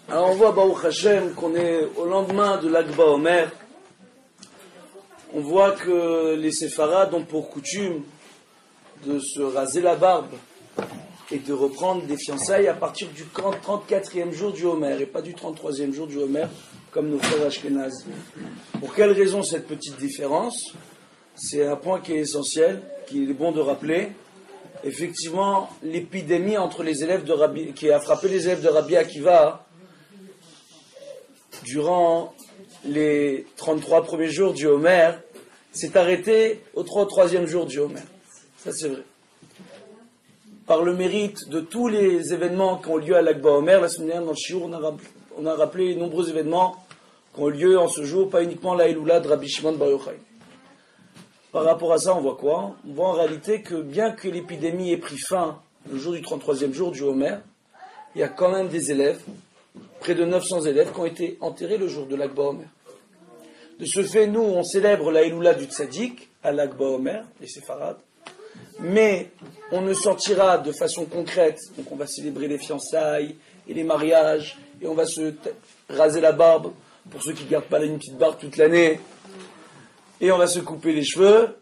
Alors on voit Baruch Hashem qu'on est au lendemain de l'Akba Omer. On voit que les séfarades ont pour coutume de se raser la barbe et de reprendre des fiançailles à partir du 34e jour du Homer et pas du 33e jour du Homer comme nos frères Ashkenaz. Pour quelle raison cette petite différence? C'est un point qui est essentiel, qu'il est bon de rappeler. Effectivement, l'épidémie entre les élèves de Rabbi, qui a frappé les élèves de Rabbi Akiva durant les 33 premiers jours du Homer, s'est arrêtée au 3e jour du Homer. Ça c'est vrai. Par le mérite de tous les événements qui ont lieu à l'Akba Omer, la semaine dernière dans le Shiur, on a rappelé les nombreux événements qui ont lieu en ce jour, pas uniquement la Eloula de Rabbi Shimon Bar Yochai. Par rapport à ça, on voit quoi? On voit en réalité que bien que l'épidémie ait pris fin le jour du 33e jour du Homer, il y a quand même des élèves, près de 900 élèves, qui ont été enterrés le jour de l'Akba Omer. De ce fait, nous, on célèbre la Eloula du Tzadik à l'Akba Omer, les séfarades, mais on ne sortira de façon concrète, donc on va célébrer les fiançailles et les mariages, et on va se raser la barbe, pour ceux qui ne gardent pas une petite barbe toute l'année, et on va se couper les cheveux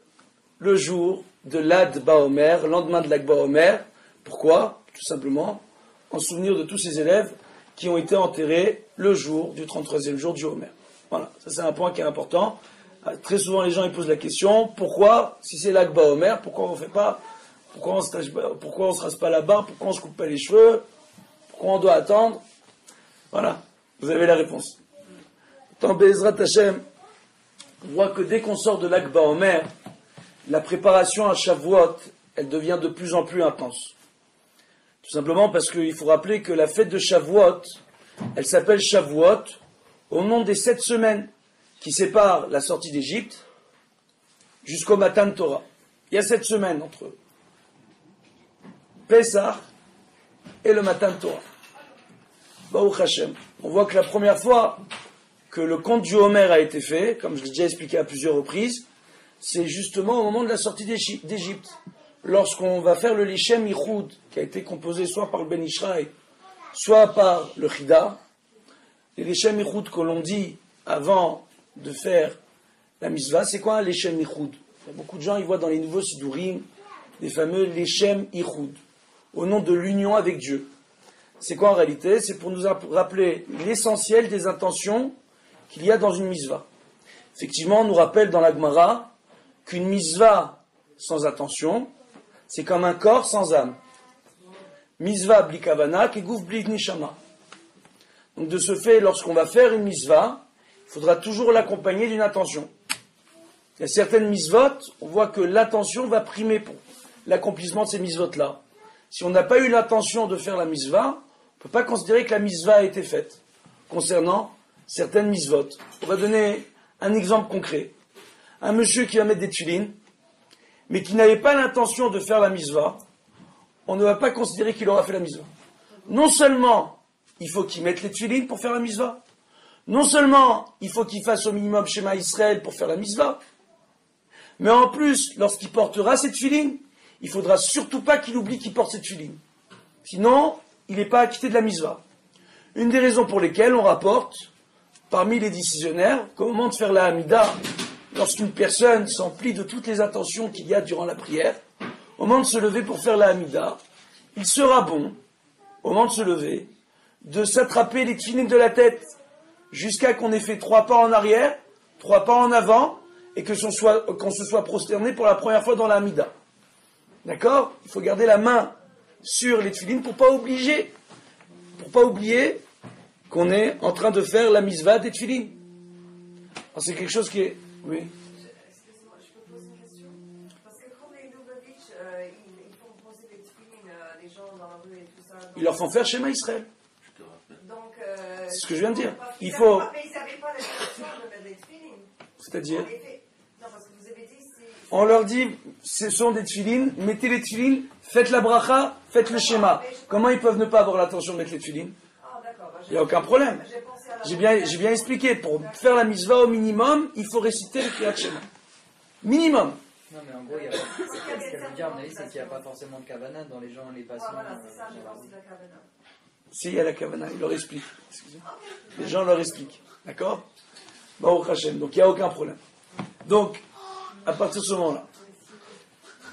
le jour de l'Akba Omer, le lendemain de l'Akba Omer. Pourquoi? Tout simplement en souvenir de tous ces élèves qui ont été enterrés le jour du 33e jour du Homer. Voilà, ça c'est un point qui est important. Très souvent les gens ils posent la question, pourquoi, si c'est l'Akba Omer, pourquoi on fait pas, pourquoi on se rase pas la barbe, pourquoi on se coupe pas les cheveux, pourquoi on doit attendre? Voilà, vous avez la réponse. Tant Be'ezrat Hashem, on voit que dès qu'on sort de l'Akba Omer, la préparation à Shavuot, elle devient de plus en plus intense. Tout simplement parce qu'il faut rappeler que la fête de Shavuot, elle s'appelle Shavuot au nom des 7 semaines qui séparent la sortie d'Égypte jusqu'au Matan Torah. Il y a 7 semaines entre eux. Pessah et le Matan Torah. Baruch Hashem. On voit que la première fois que le conte du Homer a été fait, comme je l'ai déjà expliqué à plusieurs reprises, c'est justement au moment de la sortie d'Égypte. Lorsqu'on va faire le Lishem Ichoud, qui a été composé soit par le Ben Ishraï, soit par le Chida, les Lishem Ichoud que l'on dit avant de faire la Mitzvah, c'est quoi un Lishem Ichoud? Beaucoup de gens ils voient dans les nouveaux Sidurim les fameux Lishem Ichoud, au nom de l'union avec Dieu. C'est quoi en réalité? C'est pour nous rappeler l'essentiel des intentions qu'il y a dans une Mitzvah. Effectivement, on nous rappelle dans la Gemara qu'une Mitzvah sans attention, c'est comme un corps sans âme. Mitzvah bli kavana, kegouf bli nishama. Donc de ce fait, lorsqu'on va faire une mitzvah, il faudra toujours l'accompagner d'une intention. Il y a certaines mitzvot, on voit que l'attention va primer pour l'accomplissement de ces mitzvot-là. Si on n'a pas eu l'intention de faire la mitzvah, on ne peut pas considérer que la mitzvah a été faite. Concernant certaines mitzvot. On va donner un exemple concret. Un monsieur qui va mettre des tefilines, mais qui n'avait pas l'intention de faire la mitzvah, on ne va pas considérer qu'il aura fait la mitzvah. Non seulement il faut qu'il mette les tefilines pour faire la mitzvah, non seulement il faut qu'il fasse au minimum Shema Israël pour faire la mitzvah, mais en plus, lorsqu'il portera cette tefilines, il ne faudra surtout pas qu'il oublie qu'il porte cette tefilines. Sinon, il n'est pas acquitté de la mitzvah. Une des raisons pour lesquelles on rapporte, parmi les décisionnaires, qu'au moment de faire la Hamida, lorsqu'une personne s'emplit de toutes les intentions qu'il y a durant la prière, au moment de se lever pour faire la Hamida, il sera bon, au moment de se lever, de s'attraper les tefilines de la tête, jusqu'à qu'on ait fait 3 pas en arrière, 3 pas en avant, et qu'on se soit prosterné pour la première fois dans la Hamida. D'accord? Il faut garder la main sur les tefilines pour pas oublier qu'on est en train de faire la mitzvah des tefilines. Alors c'est quelque chose qui est... Oui. Excusez-moi, je peux poser une question? Parce que quand les Lubavitch, ils font poser des tefilines, les gens dans la rue et tout ça. Ils leur font faire Shema Israël. Donc, c'est ce que je viens de dire. Mais ils n'avaient pas l'intention de mettre des tefilines. C'est-à-dire? Non, parce que vous avez dit... On leur dit, ce sont des tefilines, mettez les tefilines, faites la bracha, faites le schéma. Comment ils peuvent ne pas avoir l'intention de mettre les tefilines? Il n'y a aucun problème. J'ai bien expliqué. Pour faire la mitzvah au minimum, il faut réciter le Kriyat Shema. Minimum. Non, mais en gros, il y a pas... ce qu'elle veut dire, à mon avis, c'est qu'il n'y a pas forcément de kavana dans les gens, les patients. Voilà, c'est ça, je pense que c'est la kavana. Si, il y a la kavana, il leur explique. Excusez-moi. Les gens leur expliquent. D'accord? Baruch Hashem. Donc il n'y a aucun problème. Donc, à partir de ce moment-là,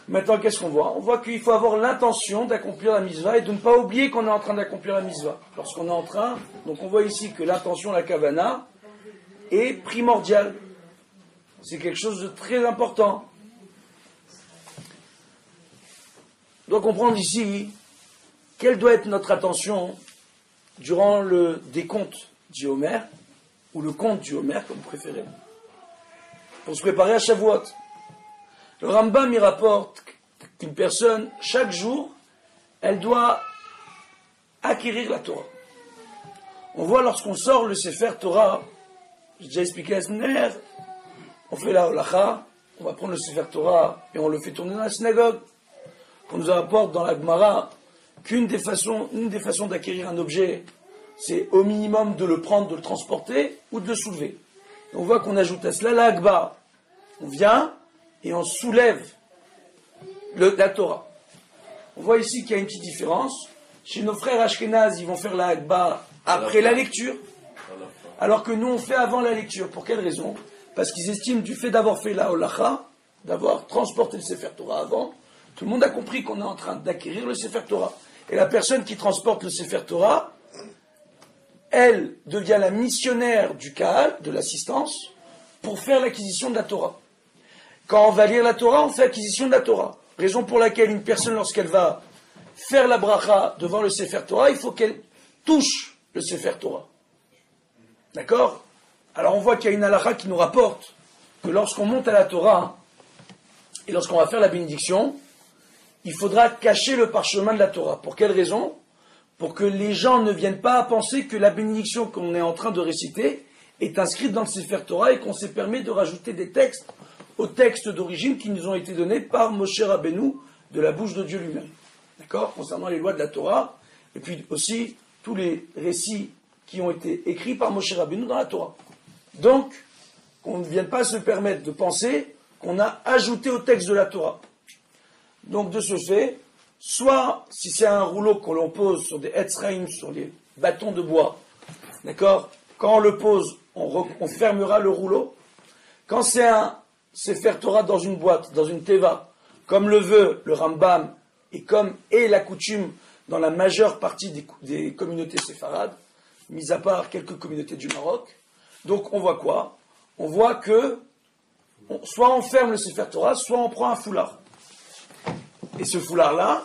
maintenant, qu'est-ce qu'on voit? On voit qu'il faut avoir l'intention d'accomplir la mitzvah et de ne pas oublier qu'on est en train d'accomplir la mitzvah. Lorsqu'on est en train, donc on voit ici que l'intention, la kavana, est primordiale. C'est quelque chose de très important. On doit comprendre ici quelle doit être notre attention durant le décompte du Homer, ou le compte du Homer, comme vous préférez, pour se préparer à Shavuot. Le Rambam y rapporte qu'une personne, chaque jour, elle doit acquérir la Torah. On voit lorsqu'on sort le Sefer Torah, j'ai déjà expliqué la semaine dernière, on fait la holacha, on va prendre le Sefer Torah et on le fait tourner dans la synagogue. On nous rapporte dans la Gemara qu'une des façons d'acquérir un objet, c'est au minimum de le prendre, de le transporter ou de le soulever. Et on voit qu'on ajoute à cela la Hakba. On vient et on soulève la Torah. On voit ici qu'il y a une petite différence. Chez nos frères Ashkenaz, ils vont faire la Hakba après la lecture, alors que nous on fait avant la lecture. Pour quelle raison? Parce qu'ils estiment du fait d'avoir fait la holacha, d'avoir transporté le Sefer Torah avant, tout le monde a compris qu'on est en train d'acquérir le Sefer Torah. Et la personne qui transporte le Sefer Torah, elle devient la missionnaire du Kahal, de l'assistance, pour faire l'acquisition de la Torah. Quand on va lire la Torah, on fait l'acquisition de la Torah. Raison pour laquelle une personne, lorsqu'elle va faire la bracha devant le Sefer Torah, il faut qu'elle touche le Sefer Torah. D'accord? Alors on voit qu'il y a une halakha qui nous rapporte que lorsqu'on monte à la Torah, et lorsqu'on va faire la bénédiction, il faudra cacher le parchemin de la Torah. Pour quelle raison? Pour que les gens ne viennent pas à penser que la bénédiction qu'on est en train de réciter est inscrite dans le Sefer Torah et qu'on s'est permis de rajouter des textes aux textes d'origine qui nous ont été donnés par Moshe Rabbeinu de la bouche de Dieu lui-même. D'accord? Concernant les lois de la Torah, et puis aussi tous les récits qui ont été écrits par Moshe Rabbeinu dans la Torah. Donc, qu'on ne vienne pas se permettre de penser qu'on a ajouté au texte de la Torah. Donc, de ce fait, soit, si c'est un rouleau que l'on pose sur des etzraïm, sur des bâtons de bois, d'accord, quand on le pose, on fermera le rouleau. Quand c'est un Sefer Torah dans une boîte, dans une teva, comme le veut le Rambam, et comme est la coutume dans la majeure partie des communautés séfarades, mis à part quelques communautés du Maroc, donc on voit quoi? On voit que soit on ferme le Sefer Torah, soit on prend un foulard. Et ce foulard-là,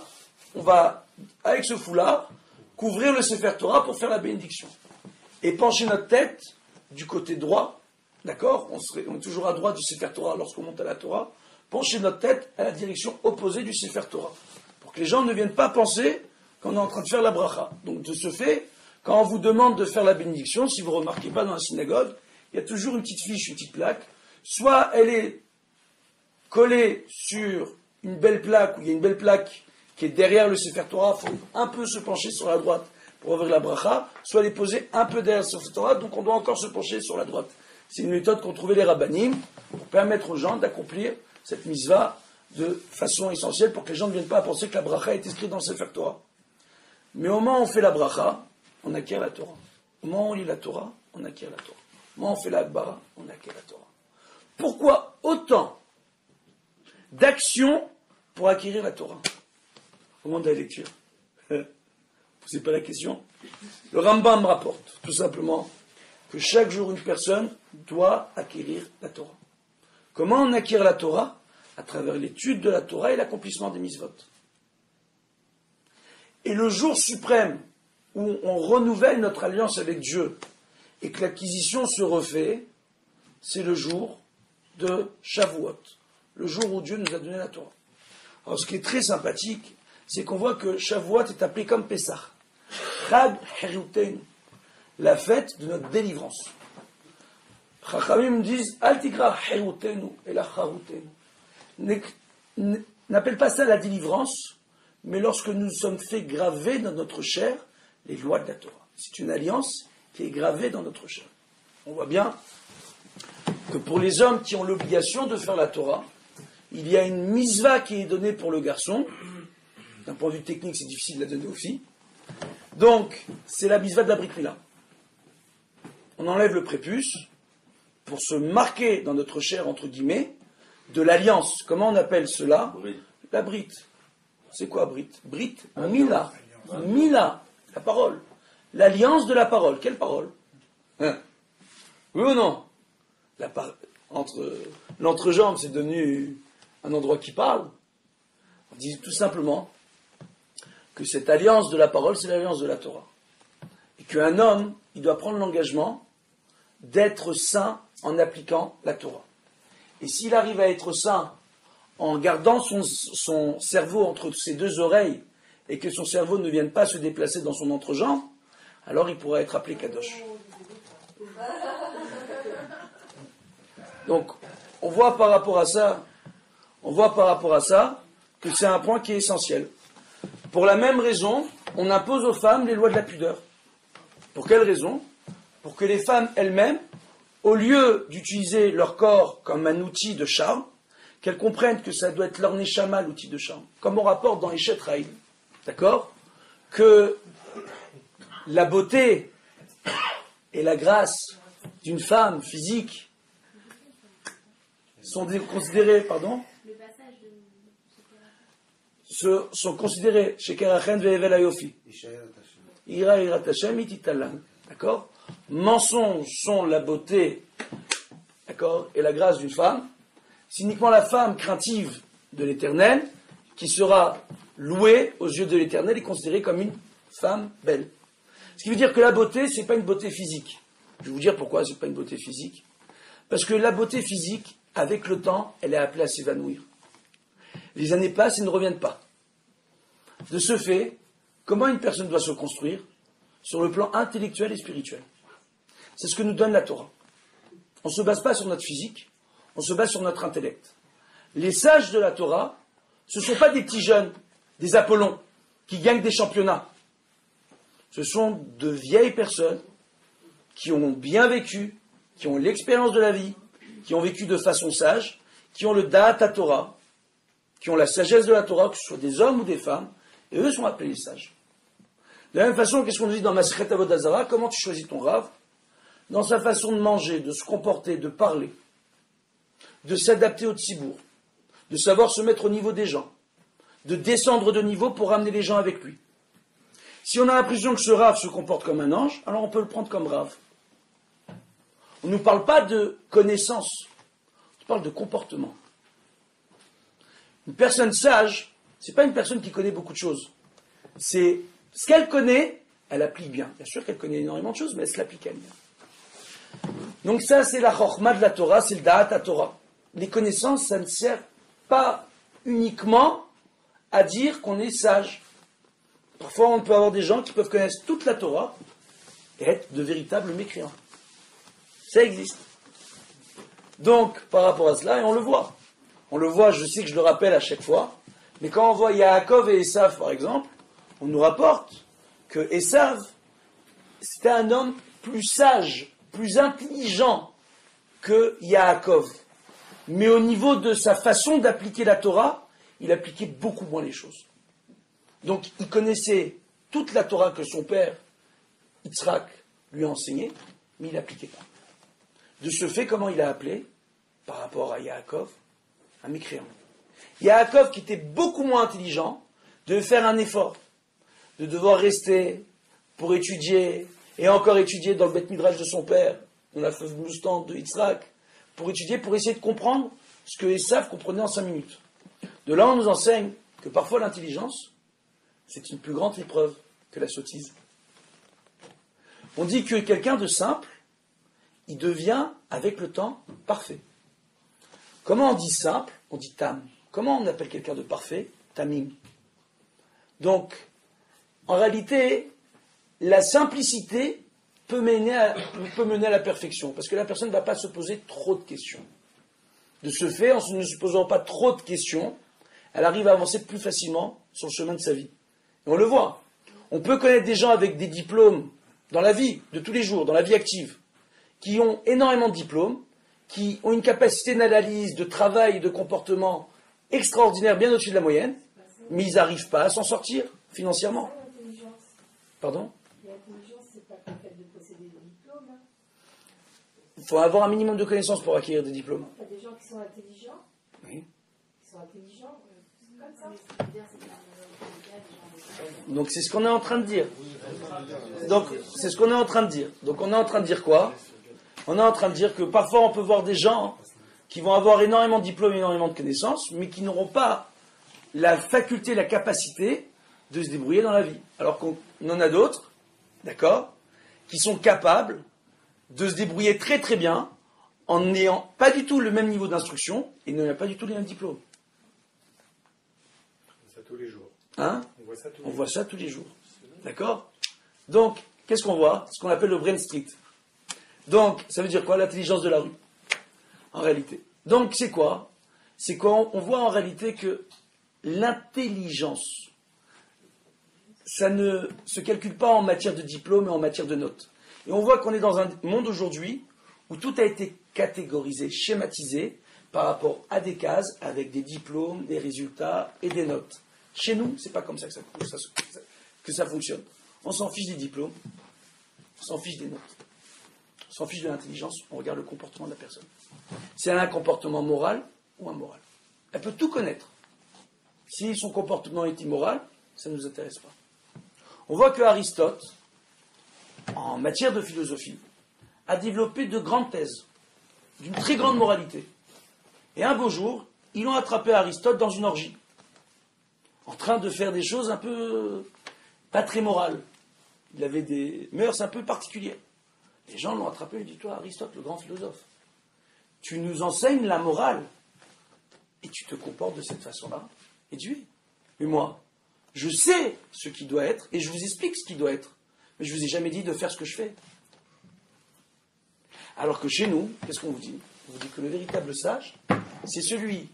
on va, avec ce foulard, couvrir le Sefer Torah pour faire la bénédiction. Et pencher notre tête du côté droit, d'accord? On est toujours à droite du Sefer Torah lorsqu'on monte à la Torah. Pencher notre tête à la direction opposée du Sefer Torah. Pour que les gens ne viennent pas penser qu'on est en train de faire la bracha. Donc de ce fait, quand on vous demande de faire la bénédiction, si vous ne remarquez pas dans la synagogue, il y a toujours une petite fiche, une petite plaque. Soit elle est collée sur une belle plaque, ou il y a une belle plaque qui est derrière le Sefer Torah, il faut un peu se pencher sur la droite pour ouvrir la bracha, soit elle est posée un peu derrière le Sefer Torah, donc on doit encore se pencher sur la droite. C'est une méthode qu'ont trouvé les rabbanim pour permettre aux gens d'accomplir cette mitzvah de façon essentielle pour que les gens ne viennent pas à penser que la bracha est inscrite dans le Sefer Torah. Mais au moment où on fait la bracha, on acquiert la Torah. Au moment où on lit la Torah, on acquiert la Torah. Au moment où on fait la Hakbara, on acquiert la Torah. Pourquoi autant d'actions pour acquérir la Torah au moment de la lecture? Vous ne posez pas la question? Le Rambam rapporte tout simplement que chaque jour une personne doit acquérir la Torah. Comment on acquiert la Torah? À travers l'étude de la Torah et l'accomplissement des mitzvot. Et le jour suprême où on renouvelle notre alliance avec Dieu et que l'acquisition se refait, c'est le jour de Shavuot, le jour où Dieu nous a donné la Torah. Alors ce qui est très sympathique, c'est qu'on voit que Shavuot est appelé comme Pessah, Chag Herutenu, la fête de notre délivrance. Chachamim disent Al tikra Herutenu et la Charutenu. N'appelle pas ça la délivrance, mais lorsque nous sommes fait graver dans notre chair les lois de la Torah. C'est une alliance qui est gravée dans notre chair. On voit bien que pour les hommes qui ont l'obligation de faire la Torah, il y a une misva qui est donnée pour le garçon. D'un point de vue technique, c'est difficile de la donner aux filles. Donc, c'est la misva de la Brit Mila. On enlève le prépuce pour se marquer dans notre chair, entre guillemets, de l'alliance. Comment on appelle cela? La Brit. C'est quoi Brit? Brit, Mila. Mila, la parole. L'alliance de la parole. Quelle parole? Hein? Oui ou non? Entre l'entrejambe, c'est devenu un endroit qui parle. On dit tout simplement que cette alliance de la parole, c'est l'alliance de la Torah. Et qu'un homme, il doit prendre l'engagement d'être saint en appliquant la Torah. Et s'il arrive à être saint en gardant son cerveau entre ses deux oreilles et que son cerveau ne vienne pas se déplacer dans son entrejambe, alors il pourra être appelé Kadosh. Donc, on voit par rapport à ça que c'est un point qui est essentiel. Pour la même raison, on impose aux femmes les lois de la pudeur. Pour quelle raison? Pour que les femmes elles-mêmes, au lieu d'utiliser leur corps comme un outil de charme, qu'elles comprennent que ça doit être leur neshama, l'outil de charme. Comme on rapporte dans Eshet Raïm, d'accord? Que la beauté et la grâce d'une femme physique sont considérées, sont considérées chez Kerachen ve'evel ayofi. Ira irat Hashem ititalan. D'accord? Mensonges sont la beauté, d'accord, et la grâce d'une femme. C'est uniquement la femme craintive de l'Éternel qui sera louée aux yeux de l'Éternel et considérée comme une femme belle. Ce qui veut dire que la beauté, c'est pas une beauté physique. Je vais vous dire pourquoi c'est pas une beauté physique. Parce que la beauté physique, avec le temps, elle est appelée à s'évanouir. Les années passent et ne reviennent pas. De ce fait, comment une personne doit se construire? Sur le plan intellectuel et spirituel. C'est ce que nous donne la Torah. On ne se base pas sur notre physique, on se base sur notre intellect. Les sages de la Torah, ce ne sont pas des petits jeunes, des Apollons, qui gagnent des championnats. Ce sont de vieilles personnes qui ont bien vécu, qui ont l'expérience de la vie, qui ont vécu de façon sage, qui ont le Da'at Torah, qui ont la sagesse de la Torah, que ce soit des hommes ou des femmes, et eux sont appelés les sages. De la même façon, qu'est-ce qu'on dit dans Masechet Avodah Zarah? Comment tu choisis ton Rav? Dans sa façon de manger, de se comporter, de parler, de s'adapter au tzibour, de savoir se mettre au niveau des gens, de descendre de niveau pour ramener les gens avec lui. Si on a l'impression que ce Rav se comporte comme un ange, alors on peut le prendre comme Rav. On ne nous parle pas de connaissance, on parle de comportement. Une personne sage, c'est pas une personne qui connaît beaucoup de choses. C'est ce qu'elle connaît, elle applique bien. Bien sûr qu'elle connaît énormément de choses, mais elle se l'applique elle-même. Donc ça, c'est la chorma de la Torah, c'est le da'at Torah. Les connaissances, ça ne sert pas uniquement à dire qu'on est sage. Parfois, on peut avoir des gens qui peuvent connaître toute la Torah et être de véritables mécréants. Ça existe. Donc, par rapport à cela, et on le voit. On le voit, je sais que je le rappelle à chaque fois, mais quand on voit Yaakov et Esav, par exemple, on nous rapporte que Esav, c'était un homme plus sage, plus intelligent que Yaakov. Mais au niveau de sa façon d'appliquer la Torah, il appliquait beaucoup moins les choses. Donc, il connaissait toute la Torah que son père, Yitzhak, lui a enseignée, mais il n'appliquait pas. De ce fait, comment il a appelé, par rapport à Yaakov, un mécréant. Yaakov, qui était beaucoup moins intelligent, devait faire un effort, de devoir rester pour étudier, et encore étudier dans le Beth Midrash de son père, dans la feuve moustante de Yitzhak, pour étudier, pour essayer de comprendre ce que Esav comprenait en 5 minutes. De là, on nous enseigne que parfois l'intelligence, c'est une plus grande épreuve que la sottise. On dit que quelqu'un de simple, il devient, avec le temps, parfait. Comment on dit simple? On dit tam. Comment on appelle quelqu'un de parfait? Tamim. Donc, en réalité, la simplicité peut mener à la perfection, parce que la personne ne va pas se poser trop de questions. De ce fait, en ne se posant pas trop de questions, elle arrive à avancer plus facilement sur le chemin de sa vie. Et on le voit. On peut connaître des gens avec des diplômes dans la vie de tous les jours, dans la vie active, qui ont énormément de diplômes, qui ont une capacité d'analyse, de travail, de comportement extraordinaires, bien au-dessus de la moyenne, mais ils n'arrivent pas à s'en sortir financièrement. L'intelligence. Pardon? L'intelligence, c'est pas le fait de posséder des diplômes. Il faut avoir un minimum de connaissances pour acquérir des diplômes. Il y a des gens qui sont intelligents. Oui. Qui sont intelligents, comme ça. Donc c'est ce qu'on est en train de dire. Donc c'est ce qu'on est en train de dire. Donc on est en train de dire quoi? On est en train de dire que parfois on peut voir des gens qui vont avoir énormément de diplômes, énormément de connaissances, mais qui n'auront pas la faculté, la capacité de se débrouiller dans la vie. Alors qu'on en a d'autres, d'accord, qui sont capables de se débrouiller très très bien en n'ayant pas du tout le même niveau d'instruction et n'ayant pas du tout les mêmes diplômes. Ça tous les jours. Hein? On voit ça tous les jours. D'accord? Donc, qu'est-ce qu'on voit? Ce qu'on appelle le brain street. Donc, ça veut dire quoi? L'intelligence de la rue. En réalité. Donc, c'est quoi? C'est quoi? On voit en réalité que l'intelligence, ça ne se calcule pas en matière de diplôme, mais en matière de notes. Et on voit qu'on est dans un monde aujourd'hui où tout a été catégorisé, schématisé par rapport à des cases avec des diplômes, des résultats et des notes. Chez nous, c'est pas comme ça que ça fonctionne. On s'en fiche des diplômes, on s'en fiche des notes, on s'en fiche de l'intelligence, on regarde le comportement de la personne. Si elle a un comportement moral ou immoral. Elle peut tout connaître. Si son comportement est immoral, ça ne nous intéresse pas. On voit que Aristote, en matière de philosophie, a développé de grandes thèses, d'une très grande moralité. Et un beau jour, ils l'ont attrapé Aristote dans une orgie, en train de faire des choses un peu pas très morales. Il avait des mœurs un peu particulières. Les gens l'ont attrapé et lui ont dit, toi Aristote, le grand philosophe, tu nous enseignes la morale et tu te comportes de cette façon-là, et tu es. Mais moi, je sais ce qui doit être et je vous explique ce qui doit être. Mais je ne vous ai jamais dit de faire ce que je fais. Alors que chez nous, qu'est-ce qu'on vous dit? On vous dit que le véritable sage, c'est celui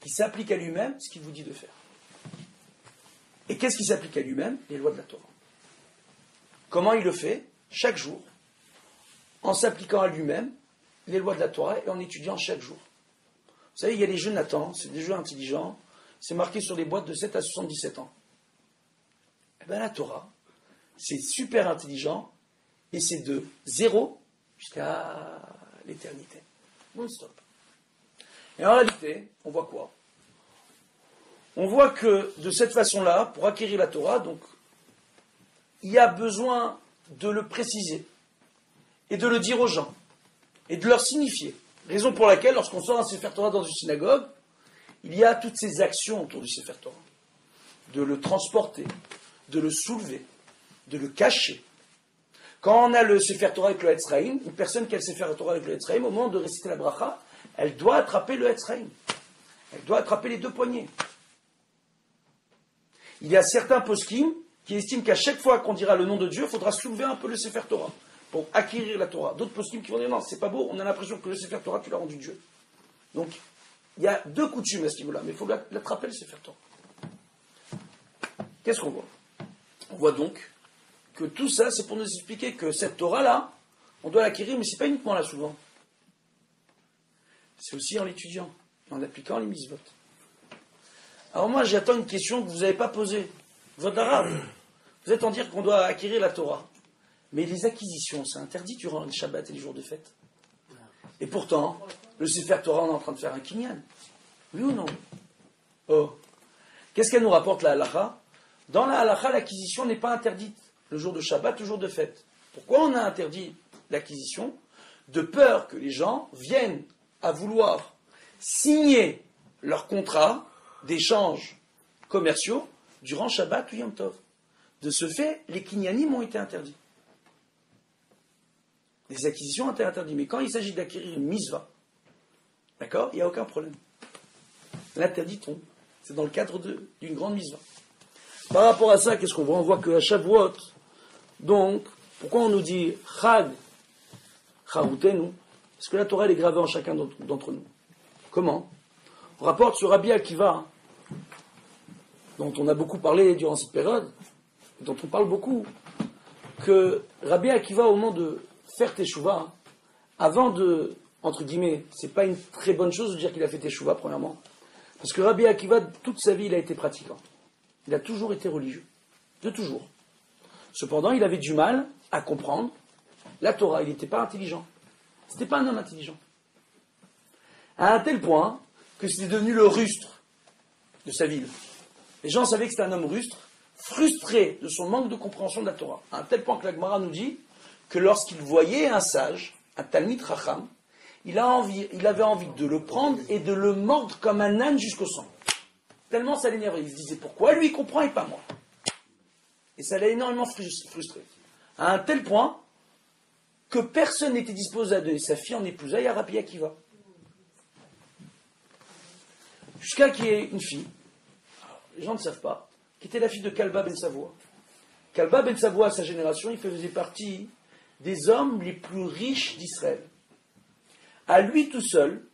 qui s'applique à lui-même ce qu'il vous dit de faire. Et qu'est-ce qui s'applique à lui-même? Les lois de la Torah. Comment il le fait? Chaque jour, en s'appliquant à lui-même les lois de la Torah et en étudiant chaque jour. Vous savez, il y a les jeux Nathan, c'est des jeux intelligents, c'est marqué sur les boîtes de 7 à 77 ans. Eh bien la Torah, c'est super intelligent et c'est de 0 jusqu'à l'éternité. Non-stop. Et en réalité, on voit quoi? On voit que de cette façon-là, pour acquérir la Torah, donc, il y a besoin de le préciser et de le dire aux gens et de leur signifier. Raison pour laquelle, lorsqu'on sort un Sefer Torah dans une synagogue, il y a toutes ces actions autour du Sefer Torah. De le transporter, de le soulever, de le cacher. Quand on a le Sefer Torah avec le Etz Chaim, une personne qui a le Sefer Torah avec le Etz Chaim, au moment de réciter la bracha, elle doit attraper le Etz Chaim. Elle doit attraper les deux poignets. Il y a certains poskim qui estiment qu'à chaque fois qu'on dira le nom de Dieu, il faudra soulever un peu le Sefer Torah pour acquérir la Torah. D'autres poskim qui vont dire non, c'est pas beau, on a l'impression que le Sefer Torah, tu l'as rendu Dieu. Donc, il y a deux coutumes à ce niveau-là, mais il faut l'attraper le Sefer Torah. Qu'est-ce qu'on voit? On voit donc que tout ça, c'est pour nous expliquer que cette Torah-là, on doit l'acquérir, mais ce n'est pas uniquement là souvent. C'est aussi en l'étudiant, et en appliquant les mitzvot. Alors moi, j'attends une question que vous n'avez pas posée. Votre arabe, vous êtes en dire qu'on doit acquérir la Torah. Mais les acquisitions, c'est interdit durant les Shabbat et les jours de fête. Et pourtant, le Sefer Torah, on est en train de faire un kinyan. Oui ou non? Oh. Qu'est-ce qu'elle nous rapporte la halacha? Dans la halacha, l'acquisition n'est pas interdite le jour de Shabbat, le jour de fête. Pourquoi on a interdit l'acquisition? De peur que les gens viennent à vouloir signer leur contrat d'échanges commerciaux durant Shabbat ou Yom Tov. De ce fait, les kinyanim ont été interdits. Les acquisitions ont été interdites. Mais quand il s'agit d'acquérir une mitzvah, d'accord, il n'y a aucun problème. L'interdit tombe. C'est dans le cadre d'une grande mitzvah. Par rapport à ça, qu'est-ce qu'on voit? On voit qu'à Shavuot, donc, pourquoi on nous dit Chag, Charutenu? Parce que la Torah, elle est gravée en chacun d'entre nous. Comment? On rapporte sur Rabbi Akiva, dont on a beaucoup parlé durant cette période, dont on parle beaucoup, que Rabbi Akiva, au moment de faire Teshuvah, avant de, entre guillemets, c'est pas une très bonne chose de dire qu'il a fait Teshuvah, premièrement, Parce que Rabbi Akiva, toute sa vie, il a été pratiquant. Il a toujours été religieux. De toujours. Cependant, il avait du mal à comprendre la Torah. Il n'était pas intelligent. C'était pas un homme intelligent. À un tel point que c'était devenu le rustre de sa ville. Les gens savaient que c'était un homme rustre, frustré de son manque de compréhension de la Torah. À un tel point que la Gemara nous dit que lorsqu'il voyait un sage, un Talmid Chacham, il avait envie de le prendre et de le mordre comme un âne jusqu'au sang. Tellement ça l'énervait. Il se disait pourquoi lui il comprend et pas moi. Et ça l'a énormément frustré. À un tel point que personne n'était disposé à donner sa fille en épousailles à Rabbi Akiva. Jusqu'à qu'il y ait une fille, alors, les gens ne savent pas, qui était la fille de Kalba ben Savoie. Kalba ben Savoie, à sa génération, il faisait partie des hommes les plus riches d'Israël. À lui tout seul,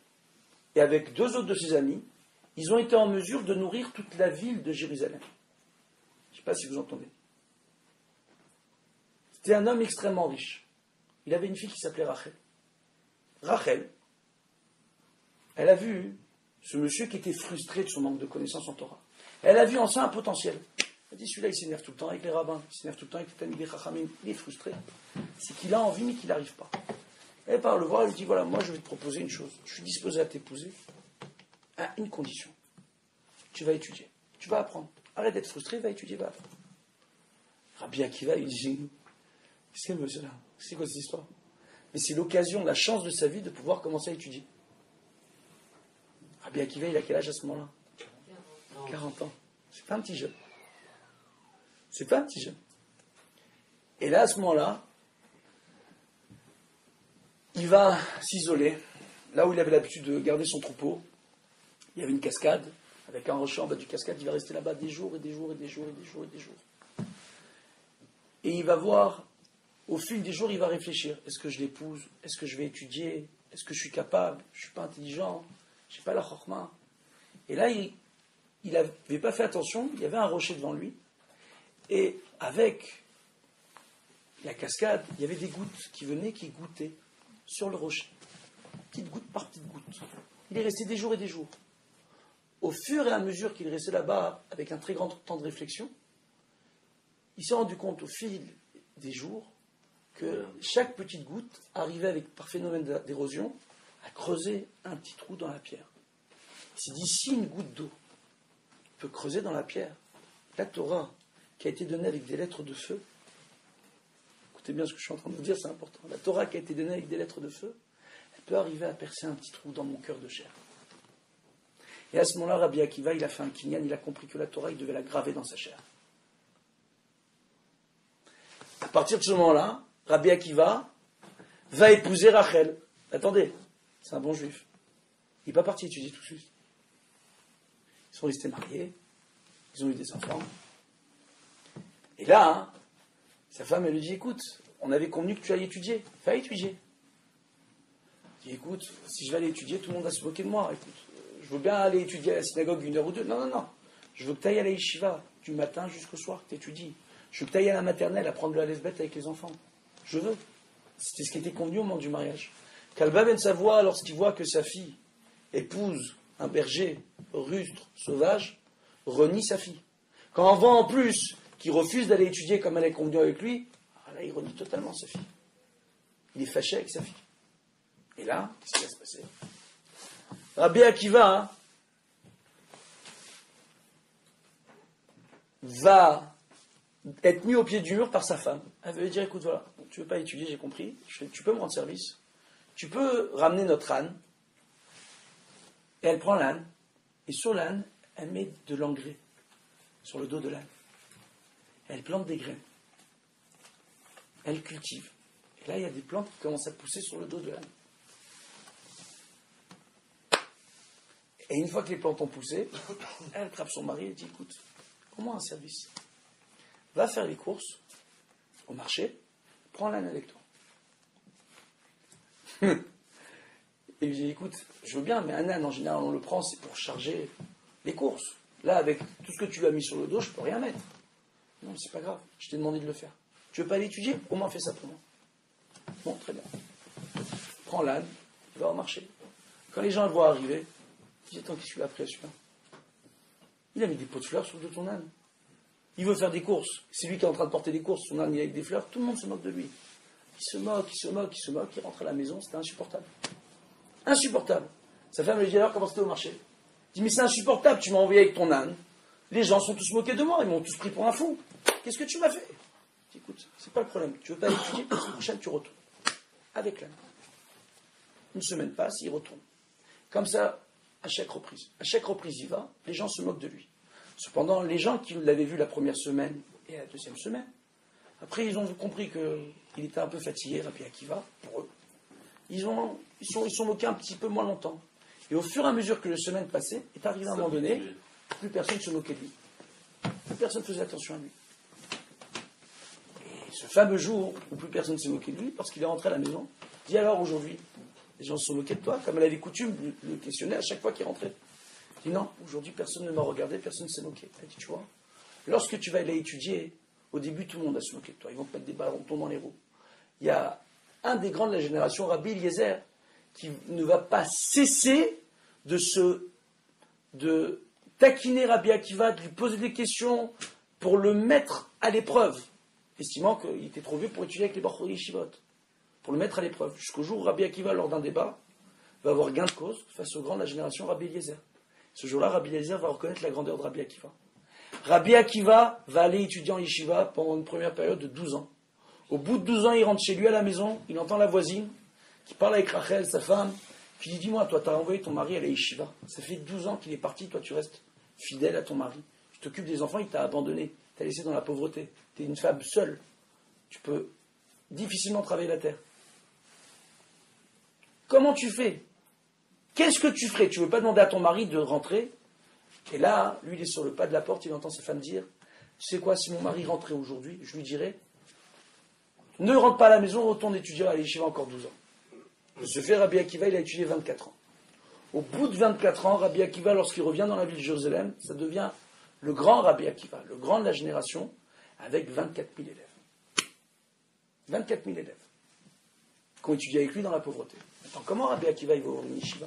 et avec 2 autres de ses amis, ils ont été en mesure de nourrir toute la ville de Jérusalem. Je ne sais pas si vous entendez. C'était un homme extrêmement riche. Il avait une fille qui s'appelait Rachel. Rachel, elle a vu ce monsieur qui était frustré de son manque de connaissances en Torah. Elle a vu en ça un potentiel. Elle a dit, celui-là, il s'énerve tout le temps avec les rabbins, il s'énerve tout le temps avec les Talmidei Chachamim, il est frustré. C'est qu'il a envie, mais qu'il n'arrive pas. Elle part le voir, elle lui dit, voilà, moi je vais te proposer une chose. Je suis disposé à t'épouser à une condition. Tu vas étudier, tu vas apprendre. Arrête d'être frustré, va étudier, va apprendre. Rabbi Akiva, il dit, qu'est-ce que c'est là? C'est quoi cette histoire? Mais c'est l'occasion, la chance de sa vie de pouvoir commencer à étudier. Rabbi Akiva, il a quel âge à ce moment-là? 40 ans. C'est pas un petit jeune. C'est pas un petit jeune. Et là, à ce moment-là, il va s'isoler, là où il avait l'habitude de garder son troupeau. Il y avait une cascade, avec un rocher en bas du cascade, il va rester là-bas des jours et des jours et des jours et des jours et des jours. Et il va voir, au fil des jours, il va réfléchir. Est-ce que je l'épouse? Est-ce que je vais étudier? Est-ce que je suis capable? Je ne suis pas intelligent? Je n'ai pas la chorma. Et là, il n'avait pas fait attention, il y avait un rocher devant lui. Et avec la cascade, il y avait des gouttes qui venaient, qui goûtaient sur le rocher. Petite goutte par petite goutte. Il est resté des jours et des jours. Au fur et à mesure qu'il restait là-bas, avec un très grand temps de réflexion, il s'est rendu compte au fil des jours que chaque petite goutte arrivait, par phénomène d'érosion, à creuser un petit trou dans la pierre. Il s'est dit, si une goutte d'eau peut creuser dans la pierre, la Torah, qui a été donnée avec des lettres de feu, écoutez bien ce que je suis en train de vous dire, c'est important, la Torah qui a été donnée avec des lettres de feu, elle peut arriver à percer un petit trou dans mon cœur de chair. Et à ce moment-là, Rabbi Akiva, il a fait un kinyan, il a compris que la Torah, il devait la graver dans sa chair. À partir de ce moment-là, Rabbi Akiva va épouser Rachel. Attendez, c'est un bon juif. Il n'est pas parti étudier tout de suite. Ils sont restés mariés, ils ont eu des enfants. Et là, sa femme, elle lui dit, écoute, on avait convenu que tu allais étudier, va étudier. Il dit, écoute, si je vais aller étudier, tout le monde va se moquer de moi. Écoute, je veux bien aller étudier à la synagogue 1 heure ou 2. Non. Je veux que tu ailles à la yeshiva, du matin jusqu'au soir, que tu étudies. Je veux que tu ailles à la maternelle, apprendre le alphabet avec les enfants. Je veux. C'était ce qui était convenu au moment du mariage. Kalba ben Savoie, lorsqu'il voit que sa fille épouse un berger rustre, sauvage, renie sa fille. Quand on voit en plus qu'il refuse d'aller étudier comme elle est convenue avec lui, là, il renie totalement sa fille. Il est fâché avec sa fille. Et là, qu'est-ce qui va se passer? Rabbi Akiva va être mis au pied du mur par sa femme. Elle veut lui dire, écoute, voilà, tu ne veux pas étudier, j'ai compris, tu peux me rendre service, tu peux ramener notre âne. Et elle prend l'âne, et sur l'âne, elle met de l'engrais, sur le dos de l'âne. Elle plante des graines. Elle cultive. Et là, il y a des plantes qui commencent à pousser sur le dos de l'âne. Et une fois que les plantes ont poussé, elle attrape son mari et dit, écoute, comment un service? Va faire les courses au marché, prends l'âne avec toi. Et il dit, écoute, je veux bien, mais un âne, en général, on le prend, c'est pour charger les courses. Là, avec tout ce que tu as mis sur le dos, je ne peux rien mettre. Non, mais c'est pas grave, je t'ai demandé de le faire. Tu veux pas l'étudier? Au moins, fais ça pour moi. Bon, très bien. Prends l'âne, va au marché. Quand les gens le voient arriver, ils disent, attends, qu'est-ce qu'il a pris à celui-là? Il a mis des pots de fleurs sur le dos de ton âne. Il veut faire des courses. C'est lui qui est en train de porter des courses. Son âne, il est avec des fleurs. Tout le monde se moque de lui. Il se moque. Il rentre à la maison. C'était insupportable. Insupportable. Sa femme lui dit alors comment c'était au marché. Il dit mais c'est insupportable. Tu m'as envoyé avec ton âne. Les gens sont tous moqués de moi. Ils m'ont tous pris pour un fou. Qu'est-ce que tu m'as fait? Je dis, écoute, c'est pas le problème. Tu veux pas étudier, la semaine prochaine, tu retournes. Avec l'âne. Une semaine passe, il retourne. Comme ça, à chaque reprise. À chaque reprise, il va. Les gens se moquent de lui. Cependant, les gens qui l'avaient vu la première semaine et la deuxième semaine, après, ils ont compris qu'il était un peu fatigué, Rabbi Akiva, pour eux. Ils sont moqués un petit peu moins longtemps. Et au fur et à mesure que les semaines passaient, est arrivé à un moment donné, plus personne ne se moquait de lui. Plus personne ne faisait attention à lui. Et ce fameux jour où plus personne ne s'est moqué de lui, parce qu'il est rentré à la maison, il dit alors aujourd'hui, les gens se sont moqués de toi, comme elle avait coutume de le questionner à chaque fois qu'il rentrait. Il dit non, aujourd'hui personne ne m'a regardé, personne ne s'est moqué. Elle dit tu vois, lorsque tu vas aller étudier, au début tout le monde va se moquer de toi, ils vont te mettre des bâtons dans les roues. Il y a un des grands de la génération, Rabbi Eliezer, qui ne va pas cesser de taquiner Rabbi Akiva, de lui poser des questions pour le mettre à l'épreuve, estimant qu'il était trop vieux pour étudier avec les Bachori Yeshivot, pour le mettre à l'épreuve, jusqu'au jour où Rabbi Akiva, lors d'un débat, va avoir gain de cause face au grand de la génération Rabbi Eliezer. Ce jour-là, Rabbi Eliezer va reconnaître la grandeur de Rabbi Akiva. Rabbi Akiva va aller étudier en yeshiva pendant une première période de 12 ans. Au bout de 12 ans, il rentre chez lui à la maison, il entend la voisine qui parle avec Rachel, sa femme, qui dit dis-moi, toi, tu as envoyé ton mari à la yeshiva. Ça fait 12 ans qu'il est parti, toi, tu restes fidèle à ton mari. Tu t'occupes des enfants, il t'a abandonné, t'a laissé dans la pauvreté. Tu es une femme seule. Tu peux difficilement travailler la terre. Comment tu fais? Qu'est-ce que tu ferais? Tu ne veux pas demander à ton mari de rentrer? Et là, lui, il est sur le pas de la porte, il entend sa femme dire tu sais quoi, si mon mari rentrait aujourd'hui, je lui dirais ne rentre pas à la maison, retourne étudier à l'Yeshiva encore 12 ans. De ce fait, Rabbi Akiva, il a étudié 24 ans. Au bout de 24 ans, Rabbi Akiva, lorsqu'il revient dans la ville de Jérusalem, ça devient le grand Rabbi Akiva, le grand de la génération, avec 24 000 élèves. 24 000 élèves qui ont étudié avec lui dans la pauvreté. Attends, comment Rabbi Akiva il va au Yeshiva?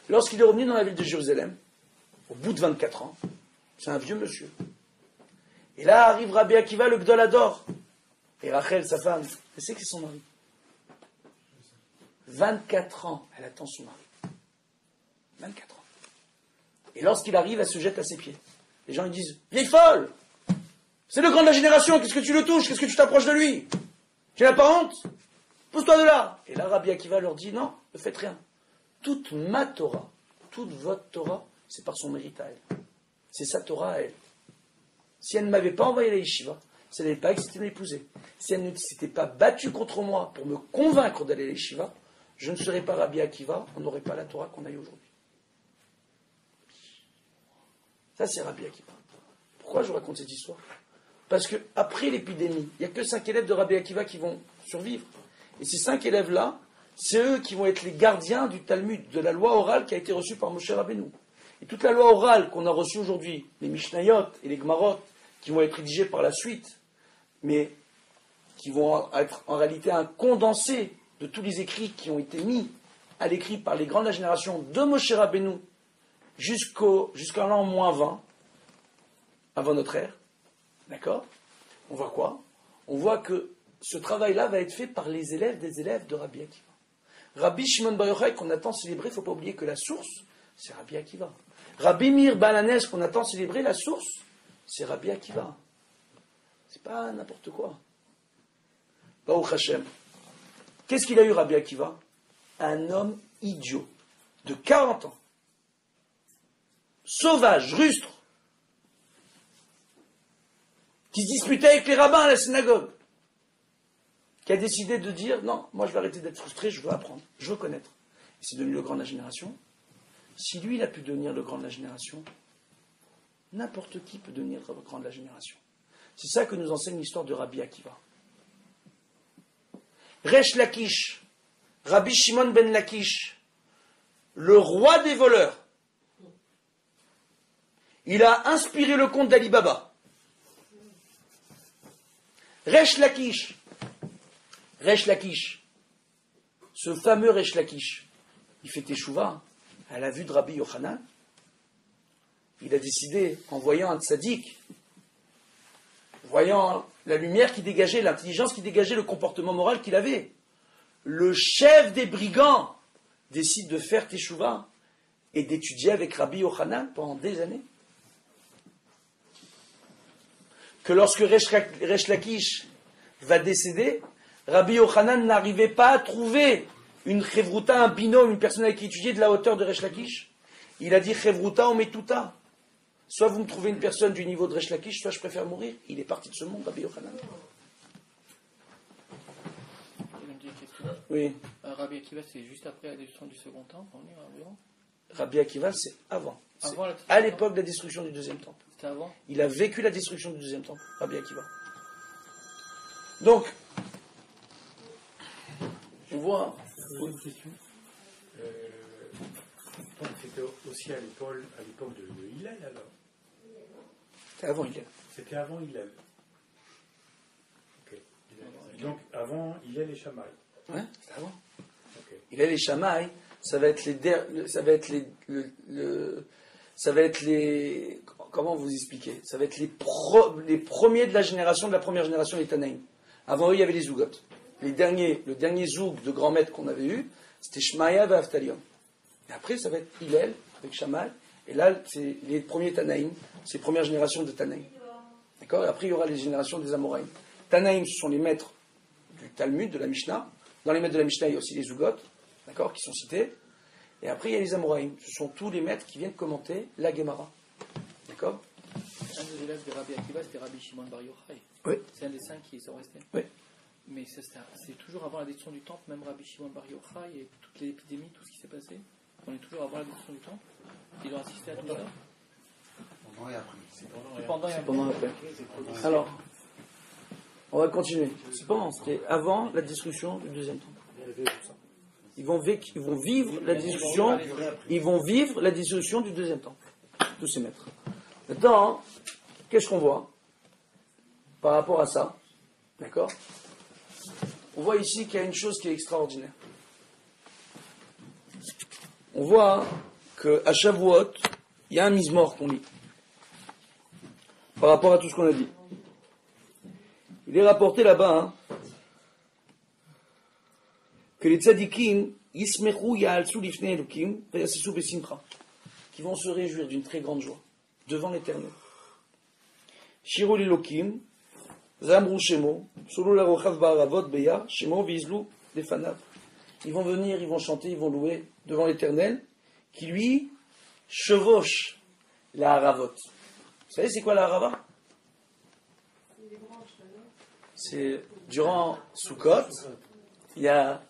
Lorsqu'il est revenu dans la ville de Jérusalem, au bout de 24 ans, c'est un vieux monsieur. Et là arrive Rabbi Akiva, le Gdolador. Et Rachel, sa femme, elle sait que c'est son mari. 24 ans, elle attend son mari. 24 ans. Et lorsqu'il arrive, elle se jette à ses pieds. Les gens lui disent vieille folle! C'est le grand de la génération, qu'est-ce que tu le touches? Qu'est-ce que tu t'approches de lui? Tu n'as pas honte? Pousse-toi de là! Et là, Rabbi Akiva leur dit non, ne faites rien. Toute ma Torah, toute votre Torah, c'est par son mérite à elle. C'est sa Torah à elle. Si elle ne m'avait pas envoyé à la yeshiva, si elle n'avait pas accepté de m'épouser, si elle ne s'était pas battue contre moi pour me convaincre d'aller à la yeshiva, je ne serais pas Rabbi Akiva, on n'aurait pas la Torah qu'on a eu aujourd'hui. Ça, c'est Rabbi Akiva. Pourquoi je vous raconte cette histoire? Parce qu'après l'épidémie, il n'y a que 5 élèves de Rabbi Akiva qui vont survivre. Et ces 5 élèves-là, c'est eux qui vont être les gardiens du Talmud, de la loi orale qui a été reçue par Moshe Rabbeinu. Et toute la loi orale qu'on a reçue aujourd'hui, les Mishnayot et les Gemarot, qui vont être rédigés par la suite, mais qui vont être en réalité un condensé de tous les écrits qui ont été mis à l'écrit par les grands de la génération de Moshe Rabbeinu jusqu'à l'an -20, avant notre ère. D'accord? On voit quoi? On voit que ce travail-là va être fait par les élèves des élèves de Rabbi Akiva. Rabbi Shimon Bar Yochai, qu'on attend célébrer, il ne faut pas oublier que la source, c'est Rabbi Akiva. Rabbi Meir Baal HaNes, qu'on attend célébrer, la source, c'est Rabbi Akiva. C'est pas n'importe quoi. Baruch Hashem. Qu'est-ce qu'il a eu, Rabbi Akiva? Un homme idiot, de 40 ans. Sauvage, rustre, qui se disputait avec les rabbins à la synagogue, qui a décidé de dire non, moi je vais arrêter d'être frustré, je veux apprendre, je veux connaître. Et c'est devenu le grand de la génération. Si lui il a pu devenir le grand de la génération, n'importe qui peut devenir le grand de la génération. C'est ça que nous enseigne l'histoire de Rabbi Akiva. Resh Lakish, Rabbi Shimon ben Lakish, le roi des voleurs, il a inspiré le conte d'Ali Baba. Resh Lakish, ce fameux Resh Lakish, il fait teshuva à la vue de Rabbi Yochanan. il a décidé, en voyant un tzaddik, voyant la lumière qui dégageait, l'intelligence qui dégageait, le comportement moral qu'il avait, le chef des brigands décide de faire teshuva et d'étudier avec Rabbi Yochanan pendant des années. Que lorsque Resh Lakish va décéder, Rabbi Yochanan n'arrivait pas à trouver une chevruta, un binôme, une personne avec qui étudier de la hauteur de Resh Lakish. Il a dit chevruta ou metuta. Soit vous me trouvez une personne du niveau de Resh Lakish, soit je préfère mourir. Il est parti de ce monde, Rabbi Yochanan. Oui. Rabbi Akiva, c'est juste après la destruction du second temple, on est environ. Rabbi Akiva, c'est avant. Avant la À l'époque de la destruction du deuxième temple. C'était avant. Il a vécu la destruction du deuxième temple, Rabbi Akiva. Donc, on voit. Une question. Donc c'était aussi à l'époque de Hillel alors. C'était avant Hillel. C'était avant Hillel. Ok. Donc avant Hillel et Shammai. Ouais, c'était avant. Ok. Hillel et Shammai, ça va être les comment vous expliquer? Ça va être les premiers de la première génération des Tanaïm. Avant eux, il y avait les Zougot. Le dernier Zoug de grand maître qu'on avait eu, c'était Shmaya et Avtalion. Et après, ça va être Hillel avec Shammai. Et là, c'est les premiers Tanaïm, c'est les premières générations de Tanaïm. D'accord? Et après, il y aura les générations des Amoraïm. Tanaïm, ce sont les maîtres du Talmud, de la Mishnah. Dans les maîtres de la Mishnah, il y a aussi les Zougot, d'accord, qui sont cités. Et après, il y a les Amoraïm. Ce sont tous les maîtres qui viennent commenter la Gemara. D'accord? Un des élèves de Rabbi Akiva, c'était Rabbi Shimon Bar Yochai. Oui. C'est un des 5 qui sont restés. Oui. Mais c'est toujours avant la destruction du temple, même Rabbi Shimon Bar Yochai et toutes les épidémies, tout ce qui s'est passé. On est toujours avant la destruction du temple. Ils ont assisté à tout ça. Pendant et après. C'est pendant et après. Pendant et après. Alors, on va continuer. C'est pendant, c'était avant la destruction du deuxième temple. Ils vont vivre la destruction du deuxième temple. Tous ces maîtres. Maintenant, qu'est-ce qu'on voit par rapport à ça? D'accord? On voit ici qu'il y a une chose qui est extraordinaire. On voit qu'à Shavuot, il y a un mise-mort qu'on lit. Par rapport à tout ce qu'on a dit. Il est rapporté là-bas que les tzadikim yismechu ya'alzu lifnei Elokim veyasesu besimcha, qui vont se réjouir d'une très grande joie devant l'Éternel. Shiru l'Elokim zamru shemo sulu larochav ba'aravot beya shemo vizlu lefanav. Ils vont venir, ils vont chanter, ils vont louer devant l'Éternel, qui lui chevauche la haravot. Vous savez c'est quoi la harava? C'est durant Sukkot, il y a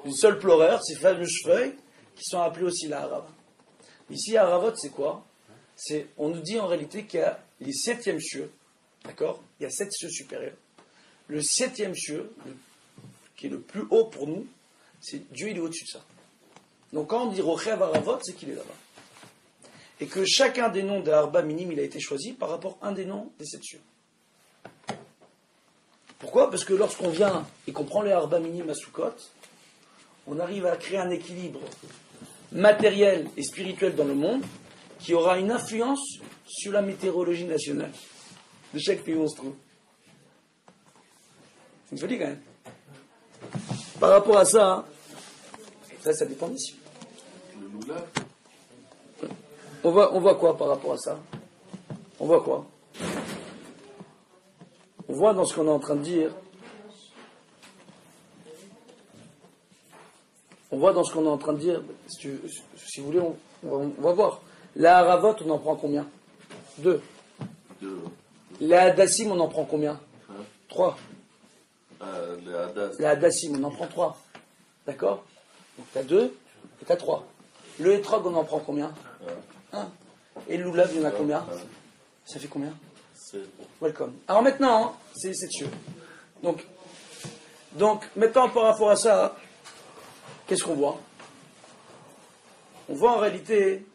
une seule pleureur, ces fameuses feuilles, qui sont appelées aussi la harava. Ici, la haravot, c'est quoi? On nous dit en réalité qu'il y a les 7e cieux, d'accord? Il y a 7 cieux supérieurs. Le 7e cieux, qui est le plus haut pour nous, c'est Dieu, il est au-dessus de ça. Donc quand on dit Rochev Haravot, c'est qu'il est là-bas. Et que chacun des noms de Arba Minim, il a été choisi par rapport à un des noms des 7 cieux. Pourquoi? Parce que lorsqu'on vient et qu'on prend les Arba Minim à Sukkot, on arrive à créer un équilibre matériel et spirituel dans le monde qui aura une influence sur la météorologie nationale de chaque pays où on se trouve. C'est une folie quand même. Par rapport à ça, ça dépend d'ici. On voit quoi par rapport à ça? On voit quoi? On voit dans ce qu'on est en train de dire. On voit dans ce qu'on est en train de dire. Si vous voulez, on va voir. La haravot, on en prend combien? 2. La hadassim, on en prend combien? 3. La hadassim, on en prend 3. D'accord? Donc t'as 2 et t'as 3. Le etrog, on en prend combien? 1. Et le loulav, il y en a combien? Ça fait combien? Welcome. Alors maintenant, c'est 7 cieux. Donc, maintenant, par rapport à ça, qu'est-ce qu'on voit? On voit en réalité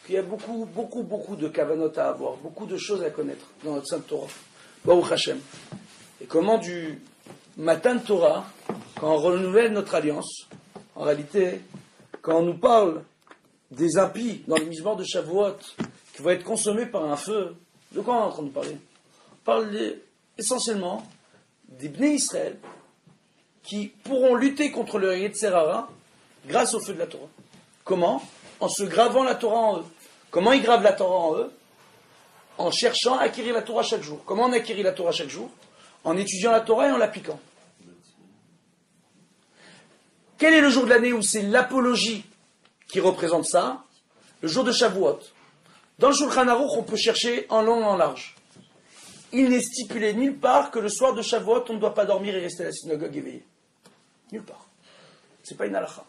qu'il y a beaucoup de kavanot à avoir, beaucoup de choses à connaître dans notre Sainte Torah. Baruch Hashem. Et comment du matin de Torah, quand on renouvelle notre alliance, en réalité, quand on nous parle des impies dans le misement de Shavuot, qui vont être consommés par un feu. De quoi on est en train de parler? On parle essentiellement des Bnei Israël qui pourront lutter contre le Yetzer Hara grâce au feu de la Torah. Comment? En se gravant la Torah en eux. Comment ils gravent la Torah en eux? En cherchant à acquérir la Torah chaque jour. Comment on acquérit la Torah chaque jour? En étudiant la Torah et en l'appliquant. Quel est le jour de l'année où c'est l'apologie qui représente ça? Le jour de Shavuot. Dans le Shulchan Aruch, on peut chercher en long et en large. Il n'est stipulé nulle part que le soir de Shavuot, on ne doit pas dormir et rester à la synagogue éveillé. Nulle part. C'est pas une halakha.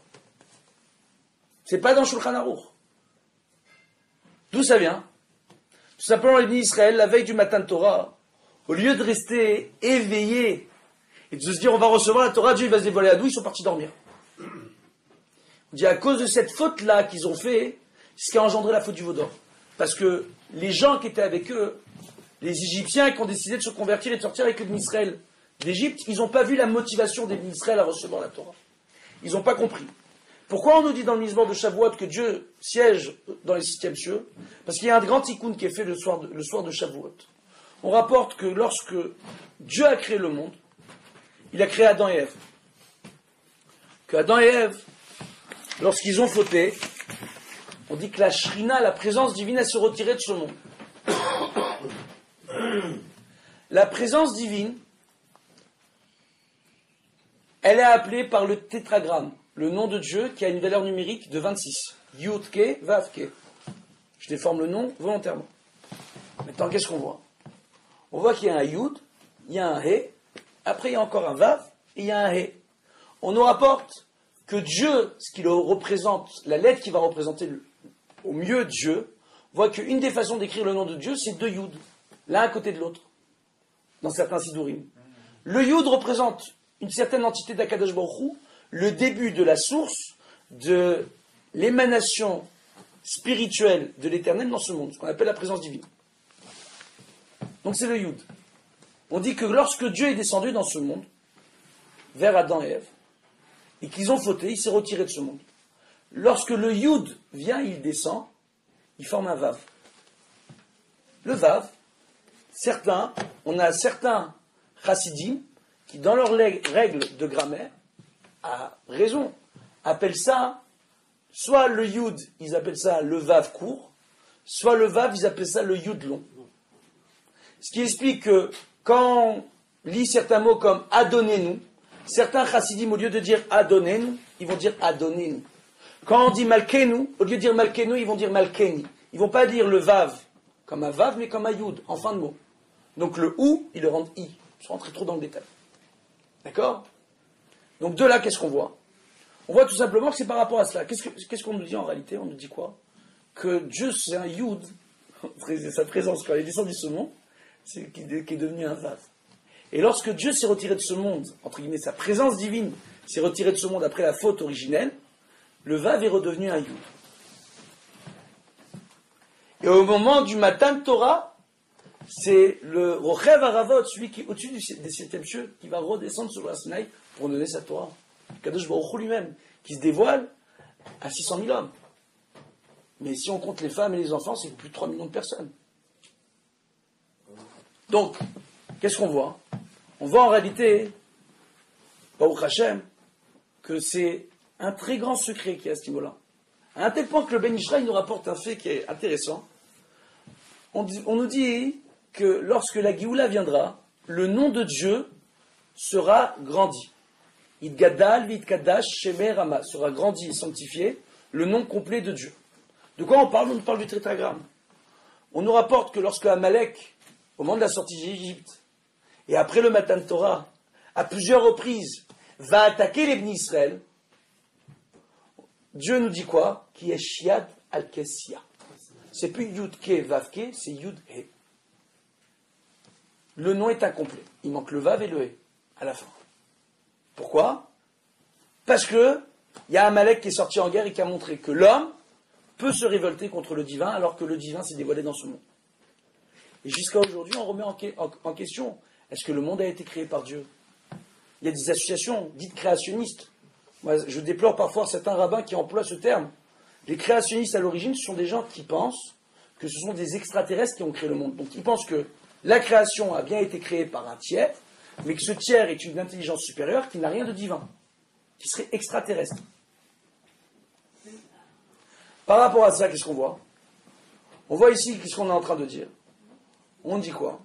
C'est pas dans le Shulchan Aruch. D'où ça vient? Tout simplement, les Bnei Israël, la veille du matin de Torah, au lieu de rester éveillés et de se dire on va recevoir la Torah, Dieu va se dévoiler à nous, ils sont partis dormir. On dit à cause de cette faute-là qu'ils ont fait, c'est ce qui a engendré la faute du veau d'or. Parce que les gens qui étaient avec eux, les Égyptiens qui ont décidé de se convertir et de sortir avec les Bnei Israël d'Égypte, ils n'ont pas vu la motivation des Bnei Israël à recevoir la Torah. Ils n'ont pas compris. Pourquoi on nous dit dans le Mizmor de Shavuot que Dieu siège dans les 7e cieux? Parce qu'il y a un grand tikkun qui est fait le soir de Shavuot. On rapporte que lorsque Dieu a créé le monde, il a créé Adam et Ève. Que Adam et Ève, lorsqu'ils ont fauté, on dit que la Shrina, la présence divine, elle se retirait de ce monde. La présence divine, elle est appelée par le tétragramme, le nom de Dieu qui a une valeur numérique de 26. Yud-Ke, Vav-Ke. Je déforme le nom volontairement. Maintenant, qu'est-ce qu'on voit? On voit qu'il y a un Yud, il y a un He, après il y a encore un Vav, et il y a un He. On nous rapporte que Dieu, ce qui le représente, la lettre qui va représenter au mieux Dieu, voit qu'une des façons d'écrire le nom de Dieu, c'est deux Yud, l'un à côté de l'autre, dans certains Sidurim. Le Yud représente une certaine entité d'Akadosh Baruch Hu, le début de la source de l'émanation spirituelle de l'éternel dans ce monde, ce qu'on appelle la présence divine. Donc c'est le Yud. On dit que lorsque Dieu est descendu dans ce monde, vers Adam et Ève, et qu'ils ont fauté, il s'est retiré de ce monde. Lorsque le Yud vient, il descend, il forme un Vav. Le Vav, on a certains chassidim qui, dans leurs règles de grammaire, à raison, appellent ça, soit le Yud, ils appellent ça le Vav court, soit le Vav, ils appellent ça le Yud long. Ce qui explique que quand on lit certains mots comme Adonnez-nous, certains chassidim, au lieu de dire Adonnez-nous, ils vont dire Adonnez-nous. Quand on dit Malkenu, au lieu de dire Malkenu, ils vont dire Malkeni. Ils ne vont pas dire le Vav comme un Vav, mais comme un Yud, en fin de mot. Donc le OU, ils le rendent I. Je rentre trop dans le détail. D'accord? Donc de là, qu'est-ce qu'on voit? On voit tout simplement que c'est par rapport à cela. Qu'est-ce qu'on nous dit en réalité? On nous dit quoi? Que Dieu, c'est un Yud, sa présence, quand il est descendu de ce monde, c'est qui est devenu un Vav. Et lorsque Dieu s'est retiré de ce monde, entre guillemets, sa présence divine s'est retirée de ce monde après la faute originelle, le Vav est redevenu un Yud. Et au moment du matin de Torah, c'est le Rochev Haravot, celui qui est au-dessus des 7e cieux, qui va redescendre sur le Sinaï pour donner sa Torah. Kadosh Baruch Hu lui-même, qui se dévoile à 600 000 hommes. Mais si on compte les femmes et les enfants, c'est plus de 3 millions de personnes. Donc, qu'est-ce qu'on voit? On voit en réalité, Baruch Hashem, que c'est un très grand secret qui est à ce niveau-là. À un tel point que le Ben Ishraï nous rapporte un fait qui est intéressant. On nous dit que lorsque la Géoula viendra, le nom de Dieu sera grandi. Idgadal, Vidkadash, Shemer, Rama, sera grandi et sanctifié, le nom complet de Dieu. De quoi on parle? On nous parle du tétragramme. On nous rapporte que lorsque Amalek, au moment de la sortie d'Égypte, et après le matin de Torah, à plusieurs reprises, va attaquer les Bnei Israël, Dieu nous dit quoi? Qui est Shiad al-Kessia. C'est plus Yud-Ke, Vav-Ke, c'est Yud-He. Le nom est incomplet. Il manque le Vav et le He à la fin. Pourquoi? Parce que il y a Amalek qui est sorti en guerre et qui a montré que l'homme peut se révolter contre le divin alors que le divin s'est dévoilé dans ce monde. Et jusqu'à aujourd'hui, on remet en question, est-ce que le monde a été créé par Dieu? Il y a des associations dites créationnistes. Moi, je déplore parfois certains rabbins qui emploient ce terme. Les créationnistes à l'origine, ce sont des gens qui pensent que ce sont des extraterrestres qui ont créé le monde. Donc il pense que la création a bien été créée par un tiers, mais que ce tiers est une intelligence supérieure qui n'a rien de divin, qui serait extraterrestre. Par rapport à ça, qu'est-ce qu'on voit? On voit ici, qu'est-ce qu'on est en train de dire? On dit quoi?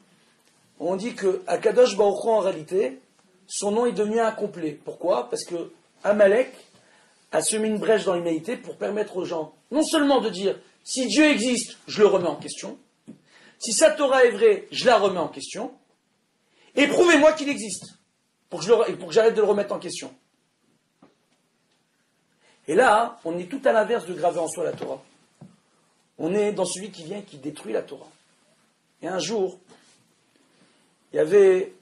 On dit que Akadosh Baruch Hu, en réalité, son nom est devenu incomplet. Pourquoi? Parce que Amalek a semé une brèche dans l'humanité pour permettre aux gens, non seulement de dire, si Dieu existe, je le remets en question, si sa Torah est vraie, je la remets en question, et prouvez-moi qu'il existe, pour que j'arrête de le remettre en question. Et là, on est tout à l'inverse de graver en soi la Torah. On est dans celui qui vient et qui détruit la Torah. Et un jour, il y avait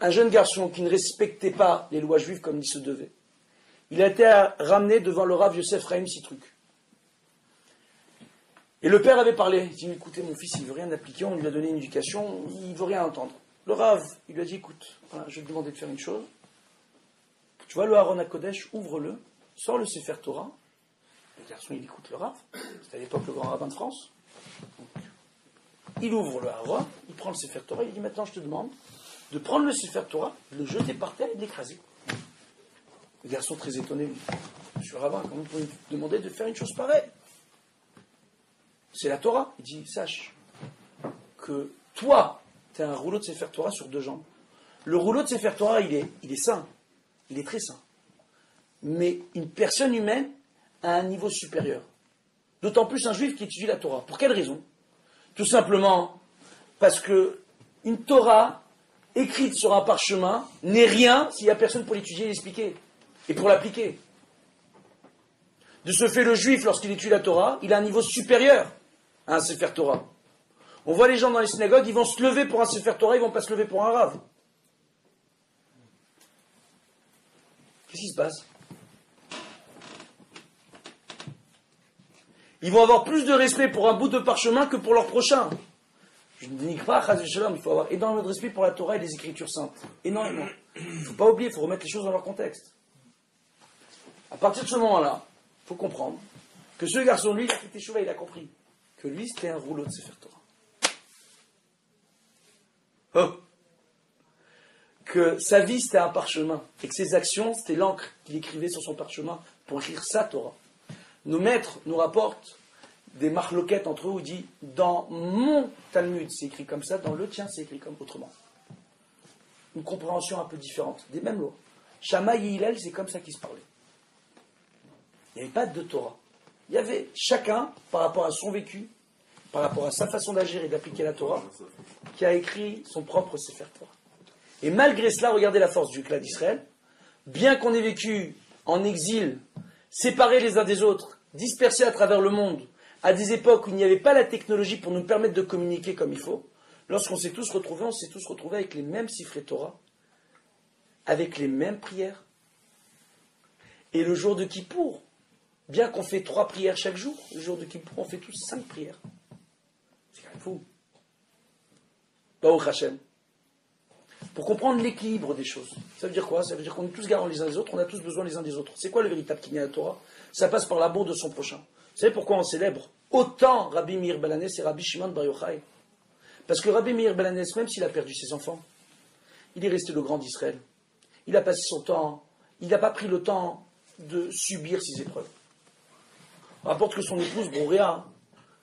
un jeune garçon qui ne respectait pas les lois juives comme il se devait. Il a été ramené devant le Rav Yosef Chaim Sitruk. Et le père avait parlé. Il dit, écoutez, mon fils, il ne veut rien appliquer, on lui a donné une éducation, il ne veut rien entendre. Le Rav, il lui a dit, écoute, voilà, je vais te demander de faire une chose. Tu vois le Aaron HaKodesh, ouvre-le, sors le Sefer Torah. Le garçon, il écoute le Rav. C'était à l'époque le grand rabbin de France. Donc, il ouvre le Aaron, il prend le Sefer Torah, il dit, maintenant je te demande de prendre le Sefer Torah, de le jeter par terre et de l'écraser. Le garçon, très étonné, lui dit, monsieur le rabbin, comment vous pouvez me demander de faire une chose pareille? C'est la Torah. Il dit, sache que toi, tu as un rouleau de Sefer Torah sur 2 jambes. Le rouleau de Sefer Torah, il est sain. Il est très sain. Mais une personne humaine a un niveau supérieur. D'autant plus un juif qui étudie la Torah. Pour quelle raison? Tout simplement parce que une Torah écrite sur un parchemin n'est rien s'il n'y a personne pour l'étudier et l'expliquer. Et pour l'appliquer. De ce fait, le juif, lorsqu'il étudie la Torah, il a un niveau supérieur à un Sefer Torah. On voit les gens dans les synagogues, ils vont se lever pour un Sefer Torah, ils ne vont pas se lever pour un Rav. Qu'est-ce qui se passe? Ils vont avoir plus de respect pour un bout de parchemin que pour leur prochain. Je ne dénigre pas, il faut avoir énormément de respect pour la Torah et les Écritures saintes. Énormément. Il ne faut pas oublier, il faut remettre les choses dans leur contexte. À partir de ce moment-là, il faut comprendre que ce garçon, lui, il a fait teshuva, il a compris que lui, c'était un rouleau de Sefer Torah. Oh. Que sa vie, c'était un parchemin, et que ses actions, c'était l'encre qu'il écrivait sur son parchemin pour écrire sa Torah. Nos maîtres nous rapportent des marloquettes entre eux où il dit, dans mon Talmud, c'est écrit comme ça, dans le tien, c'est écrit comme autrement. Une compréhension un peu différente, des mêmes lois. Shammai et Hillel, c'est comme ça qu'ils se parlaient. Il n'y avait pas de Torah. Il y avait chacun, par rapport à son vécu, par rapport à sa façon d'agir et d'appliquer la Torah, qui a écrit son propre Sefer Torah. Et malgré cela, regardez la force du clan d'Israël. Bien qu'on ait vécu en exil, séparés les uns des autres, dispersés à travers le monde, à des époques où il n'y avait pas la technologie pour nous permettre de communiquer comme il faut, lorsqu'on s'est tous retrouvés, on s'est tous retrouvés avec les mêmes Sifrei Torah, avec les mêmes prières. Et le jour de Kippour, bien qu'on fait 3 prières chaque jour, le jour de Kippour, on fait tous 5 prières. C'est quand même fou. Baruch Hashem. Pour comprendre l'équilibre des choses. Ça veut dire quoi? Ça veut dire qu'on est tous garants les uns des autres, on a tous besoin les uns des autres. C'est quoi le véritable Kinyan à la Torah? Ça passe par l'amour de son prochain. Vous savez pourquoi on célèbre autant Rabbi Meir Baal HaNes et Rabbi Shimon Bar Yochai? Parce que Rabbi Meir Baal HaNes, même s'il a perdu ses enfants, il est resté le grand d'Israël. Il a passé son temps, il n'a pas pris le temps de subir ses épreuves. On rapporte que son épouse, Brouréa,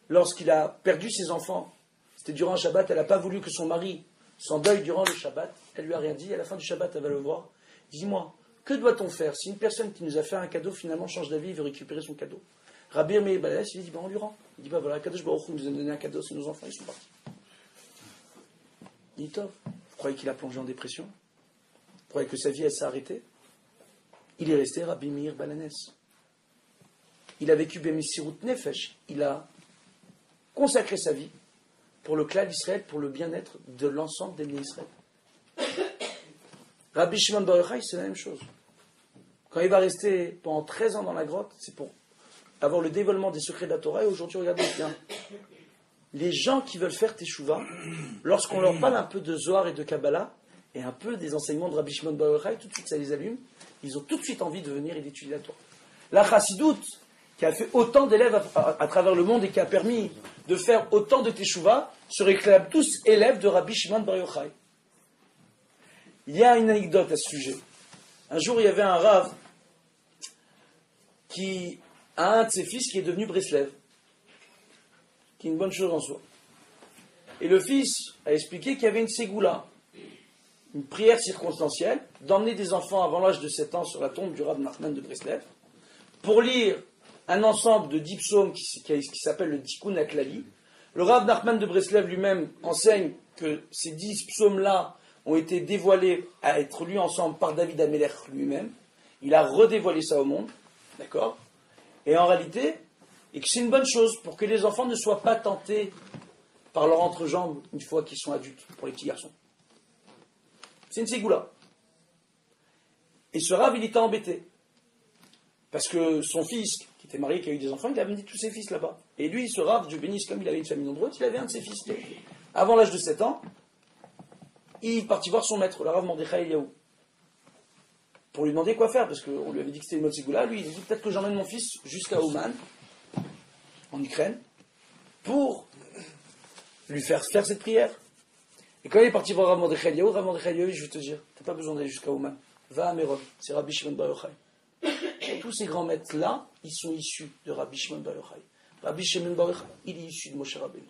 lorsqu'il a perdu ses enfants, c'était durant un Shabbat, elle n'a pas voulu que son mari s'en deuil durant le Shabbat, elle lui a rien dit, à la fin du Shabbat, elle va le voir. Dis-moi, que doit-on faire si une personne qui nous a fait un cadeau finalement change d'avis et veut récupérer son cadeau? Rabbi Meir Baal HaNes, il dit, on lui rend. Il dit, voilà, Kadosh Baruch Hu nous a donné un cadeau, c'est nos enfants, ils sont partis. Il dit, Tov, vous croyez qu'il a plongé en dépression? Vous croyez que sa vie, elle s'est arrêtée? Il est resté Rabbi Meir Baal HaNes. Il a vécu Bemesirut Nefesh. Il a consacré sa vie pour le clan d'Israël, pour le bien-être de l'ensemble des Israël. Rabbi Shimon Bar Yochai, c'est la même chose. Quand il va rester pendant 13 ans dans la grotte, c'est pour avoir le dévoilement des secrets de la Torah. Et aujourd'hui, regardez bien, les gens qui veulent faire Teshuvah, lorsqu'on leur parle un peu de Zohar et de Kabbalah, et un peu des enseignements de Rabbi Shimon Bar Yochai, tout de suite ça les allume, ils ont tout de suite envie de venir et d'étudier la Torah. La Chassidoute, qui a fait autant d'élèves à travers le monde et qui a permis de faire autant de teshuva se réclament tous élèves de Rabbi Shimon Bar Yochai. Il y a une anecdote à ce sujet. Un jour, il y avait un Rav qui a un de ses fils qui est devenu Breslev, qui est une bonne chose en soi. Et le fils a expliqué qu'il y avait une ségoula, une prière circonstancielle, d'emmener des enfants avant l'âge de 7 ans sur la tombe du Rav Nachman de Breslev, pour lire un ensemble de 10 psaumes qui s'appelle le Tikkun HaKlali. Le Rav Nachman de Breslev lui-même enseigne que ces 10 psaumes-là ont été dévoilés à être lus ensemble par David Amelech lui-même. Il a redévoilé ça au monde, d'accord? Et en réalité, et que c'est une bonne chose pour que les enfants ne soient pas tentés par leur entrejambe une fois qu'ils sont adultes, pour les petits garçons. C'est une ségoula. Et ce Rav, il était embêté. Parce que son fils, qui était marié, qui a eu des enfants, il avait amené tous ses fils là-bas. Et lui, ce Rav, Dieu bénisse, comme il avait une famille nombreuse, il avait un de ses fils. Avant l'âge de 7 ans, il est parti voir son maître, le Rav Mordechai Eliaou, pour lui demander quoi faire, parce qu'on lui avait dit que c'était une mode ségoula. Lui, il dit peut-être que j'emmène mon fils jusqu'à Ouman, en Ukraine, pour lui faire cette prière. Et quand il est parti voir Rav Mordechai Eliaou, je vais te dire, t'as pas besoin d'aller jusqu'à Ouman. Va à Méron, c'est Rabbi Shimon Bar Yochai. Tous ces grands maîtres-là, ils sont issus de Rabbi Shimon Bar Yochai. Rabbi Shimon Bar Yochai, il est issu de Moshe Rabbeinu.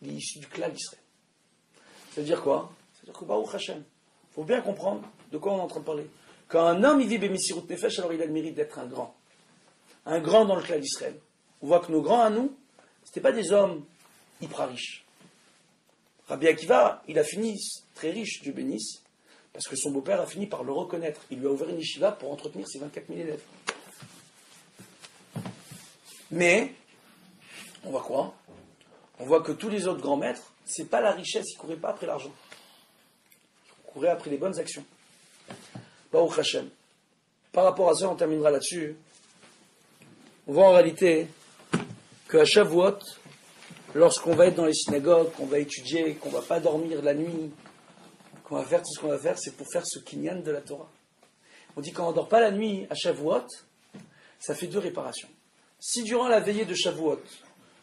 Il est issu du clan d'Israël. Ça veut dire quoi? Ça veut dire que Baruch Hashem, il faut bien comprendre de quoi on est en train de parler. Quand un homme il vit Bemissirut Nefesh, alors il a le mérite d'être un grand. Un grand dans le clan d'Israël. On voit que nos grands à nous, ce n'étaient pas des hommes hyper riches. Rabbi Akiva, il a fini très riche, Dieu bénisse, parce que son beau-père a fini par le reconnaître. Il lui a ouvert une yeshiva pour entretenir ses 24 000 élèves. Mais, on voit quoi? On voit que tous les autres grands maîtres, c'est pas la richesse, ils ne couraient pas après l'argent. Ils couraient après les bonnes actions. Baruch Hashem. Par rapport à ça, on terminera là-dessus. On voit en réalité qu'à Shavuot, lorsqu'on va être dans les synagogues, qu'on va étudier, qu'on ne va pas dormir la nuit, qu'on va faire tout ce qu'on va faire, c'est pour faire ce kinyan de la Torah. On dit quand on ne dort pas la nuit à Shavuot, ça fait 2 réparations. Si durant la veillée de Shavuot,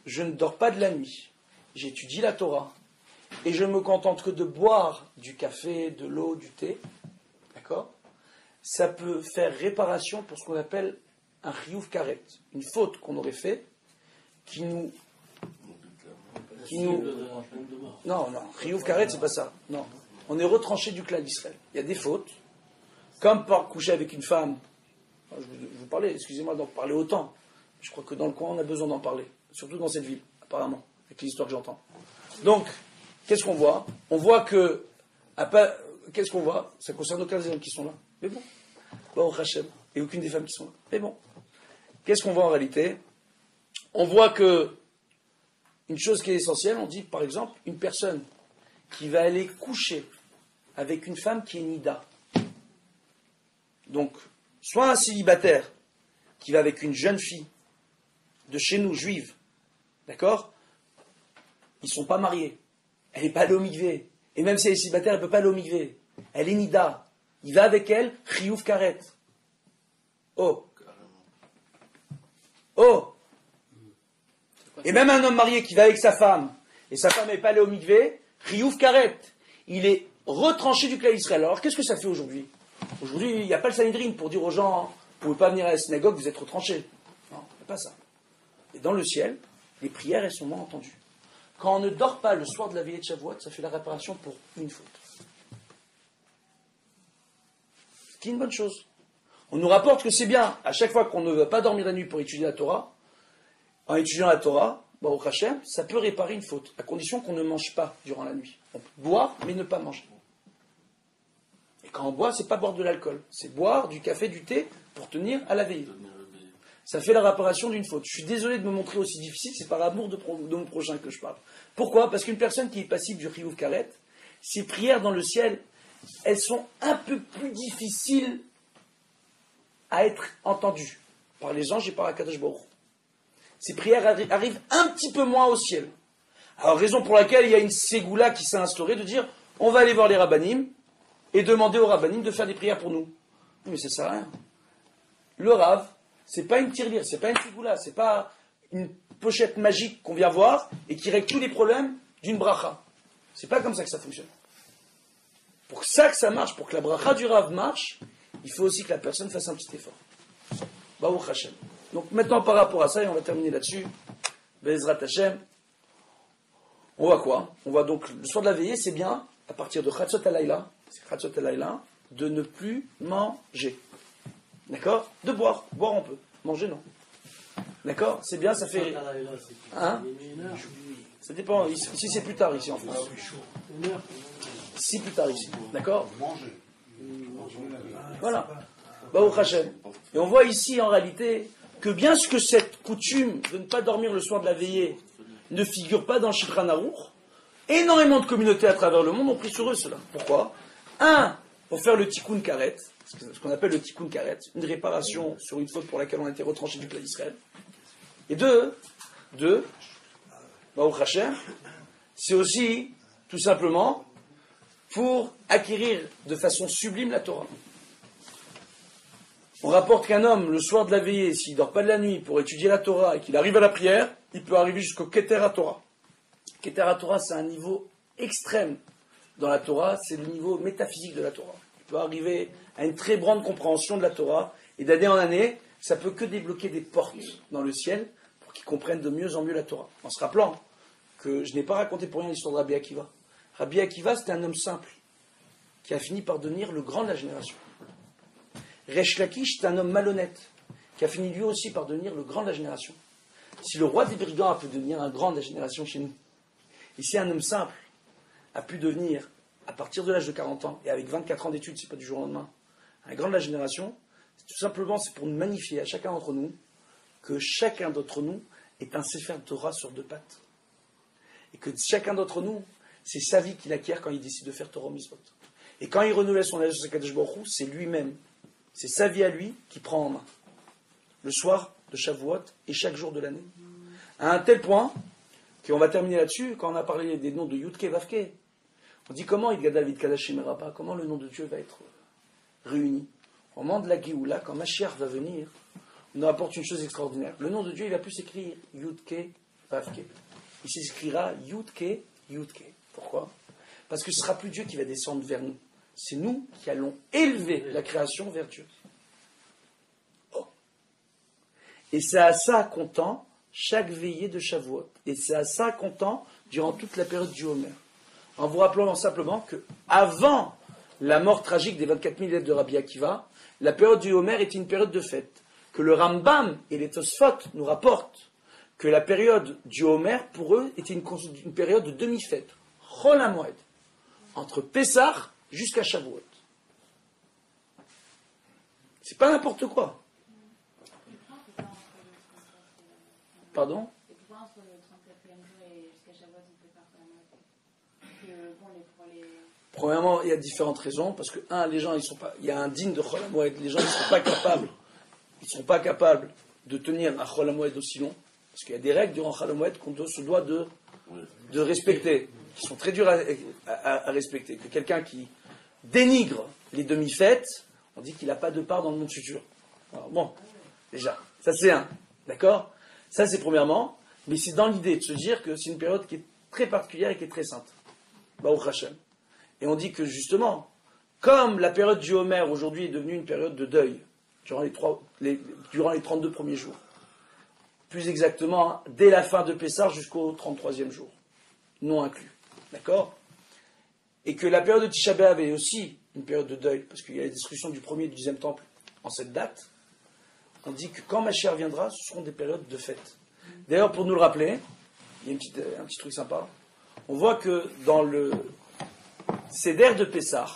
je ne dors pas de la nuit, j'étudie la Torah, et je ne me contente que de boire du café, de l'eau, du thé, d'accord? Ça peut faire réparation pour ce qu'on appelle un chiyuv karet, une faute qu'on aurait fait, qui nous... Non, chiyuv karet, c'est pas ça. Non. On est retranché du clan d'Israël. Il y a des fautes, comme par coucher avec une femme. Je vous parlais, excusez-moi d'en parler autant. Je crois que dans le coin, on a besoin d'en parler. Surtout dans cette ville, apparemment, avec l'histoire que j'entends. Donc, qu'est-ce qu'on voit? On voit que... Qu'est-ce qu'on voit? Ça concerne aucun des hommes qui sont là. Mais bon. Baruch Hashem. Et aucune des femmes qui sont là. Mais bon. Qu'est-ce qu'on voit en réalité? On voit que une chose qui est essentielle, on dit par exemple, une personne qui va aller coucher avec une femme qui est nida. Donc, soit un célibataire qui va avec une jeune fille de chez nous, juive, d'accord? Ils ne sont pas mariés. Elle n'est pas allée au mikvé. Et même si elle est célibataire, elle ne peut pas aller au mikvé. Elle est nida. Il va avec elle, chiyuv karet. Oh. Oh. Et même un homme marié qui va avec sa femme, et sa femme n'est pas allée au mikvé, chiyuv karet. Il est retranché du clan d'Israël. Alors qu'est-ce que ça fait aujourd'hui? Aujourd'hui, il n'y a pas le Sanhedrin pour dire aux gens, vous ne pouvez pas venir à la synagogue, vous êtes retranchés. Non, il n'y a pas ça. Et dans le ciel, les prières, elles sont moins entendues. Quand on ne dort pas le soir de la veillée de Shavuot, ça fait la réparation pour une faute. Ce qui est une bonne chose. On nous rapporte que c'est bien, à chaque fois qu'on ne va pas dormir la nuit pour étudier la Torah, en étudiant la Torah, Baruch Hashem, ça peut réparer une faute, à condition qu'on ne mange pas durant la nuit. On peut boire, mais ne pas manger. Et quand on boit, c'est pas boire de l'alcool, c'est boire du café, du thé, pour tenir à la veille. Ça fait la réparation d'une faute. Je suis désolé de me montrer aussi difficile, c'est par amour de mon prochain que je parle. Pourquoi? Parce qu'une personne qui est passive du chiyuv karet, ses prières dans le ciel, elles sont un peu plus difficiles à être entendues par les anges et par Akadosh Baruch Hu. Ces prières arrivent un petit peu moins au ciel. Alors, raison pour laquelle il y a une ségoula qui s'est instaurée de dire, on va aller voir les rabbanim et demander aux rabbanim de faire des prières pour nous. Mais ça sert à rien. Le Rav, c'est pas une tirelire, c'est pas une ségoula, c'est pas une pochette magique qu'on vient voir et qui règle tous les problèmes d'une bracha. C'est pas comme ça que ça fonctionne. Pour ça que ça marche, pour que la bracha du Rav marche, il faut aussi que la personne fasse un petit effort. Baruch Hashem. Donc maintenant par rapport à ça, et on va terminer là-dessus, Bezrat Hashem, on voit quoi? On voit donc le soir de la veillée, c'est bien, à partir de Chatzot Halayla, de ne plus manger. D'accord? De boire. Boire on peut. Manger non. D'accord? C'est bien, ça fait... Hein? Ça dépend. Ici c'est plus tard, ici en France. Si plus tard ici. D'accord? Manger. Voilà. Baruch Hashem. Et on voit ici en réalité que bien que cette coutume de ne pas dormir le soir de la veillée ne figure pas dans le Shulchan Aruch, énormément de communautés à travers le monde ont pris sur eux cela. Pourquoi? Un, pour faire le tikkun karet, ce qu'on appelle le tikkun karet, une réparation sur une faute pour laquelle on a été retranché du peuple d'Israël. Et deux, Baruch Hashem, c'est aussi tout simplement pour acquérir de façon sublime la Torah. On rapporte qu'un homme, le soir de la veillée, s'il ne dort pas de la nuit pour étudier la Torah et qu'il arrive à la prière, il peut arriver jusqu'au Keter HaTorah. Keter HaTorah, c'est un niveau extrême dans la Torah, c'est le niveau métaphysique de la Torah. Il peut arriver à une très grande compréhension de la Torah, et d'année en année, ça peut que débloquer des portes dans le ciel pour qu'ils comprennent de mieux en mieux la Torah. En se rappelant que je n'ai pas raconté pour rien l'histoire de Rabbi Akiva. Rabbi Akiva, c'était un homme simple, qui a fini par devenir le grand de la génération. Resh Lakish, c'est un homme malhonnête, qui a fini lui aussi par devenir le grand de la génération. Si le roi des brigands a pu devenir un grand de la génération chez nous, et si un homme simple a pu devenir, à partir de l'âge de 40 ans, et avec 24 ans d'études, c'est pas du jour au lendemain, un grand de la génération, tout simplement c'est pour nous magnifier à chacun d'entre nous, que chacun d'entre nous est un Sefer Torah sur deux pattes. Et que chacun d'entre nous, c'est sa vie qu'il acquiert quand il décide de faire Torah Mitzvot. Et quand il renouvelle son âge sur Kadosh Baruch Hu, c'est lui-même. C'est sa vie à lui qui prend en main. Le soir de Shavuot et chaque jour de l'année. À un tel point qu'on va terminer là-dessus, quand on a parlé des noms de Yudke Vavke. On dit comment Idgadal Vidkadashim Merapa, comment le nom de Dieu va être réuni. Au moment de la Géoula, quand Mashiach va venir, on nous rapporte une chose extraordinaire. Le nom de Dieu, il va plus s'écrire Yudke Vavke. Il s'écrira Yudke Yudke. Pourquoi? Parce que ce ne sera plus Dieu qui va descendre vers nous. C'est nous qui allons élever la création vers Dieu. Oh. Et c'est à ça qu'on tend chaque veillée de Shavuot. Et c'est à ça qu'on tend durant toute la période du Homer. En vous rappelant simplement que avant la mort tragique des 24 000 lettres de Rabbi Akiva, la période du Homer était une période de fête. Que le Rambam et les Tosfot nous rapportent que la période du Homer, pour eux, était une période de demi-fête. Chol HaMoed. Entre Pessah jusqu'à Shavuot. C'est pas n'importe quoi. Pardon? Et pourquoi entre le 34e jour et jusqu'à Shavuot, on ne peut pas faire la Premièrement, il y a différentes raisons, parce que, les gens, ils sont pas, il y a un digne de Chol HaMoed, les gens, ils ne sont pas capables de tenir un Chol HaMoed aussi long, parce qu'il y a des règles durant Chol HaMoed qu'on se doit de respecter, qui sont très dures à respecter. Que quelqu'un qui dénigre les demi-fêtes, on dit qu'il n'a pas de part dans le monde futur. Alors, bon, déjà, ça c'est un, d'accord? Ça c'est premièrement, mais c'est dans l'idée de se dire que c'est une période qui est très particulière et qui est très sainte. Baruch Hashem. Et on dit que justement, comme la période du Homer aujourd'hui est devenue une période de deuil, durant les 32 premiers jours, plus exactement, dès la fin de Pessah jusqu'au 33e jour, non inclus. D'accord? Et que la période de Tisha B'Av est aussi une période de deuil, parce qu'il y a la destruction du premier et du deuxième temple en cette date. On dit que quand Mashiach viendra, ce seront des périodes de fête. D'ailleurs, pour nous le rappeler, il y a un petit truc sympa. On voit que dans le Seder de Pessah,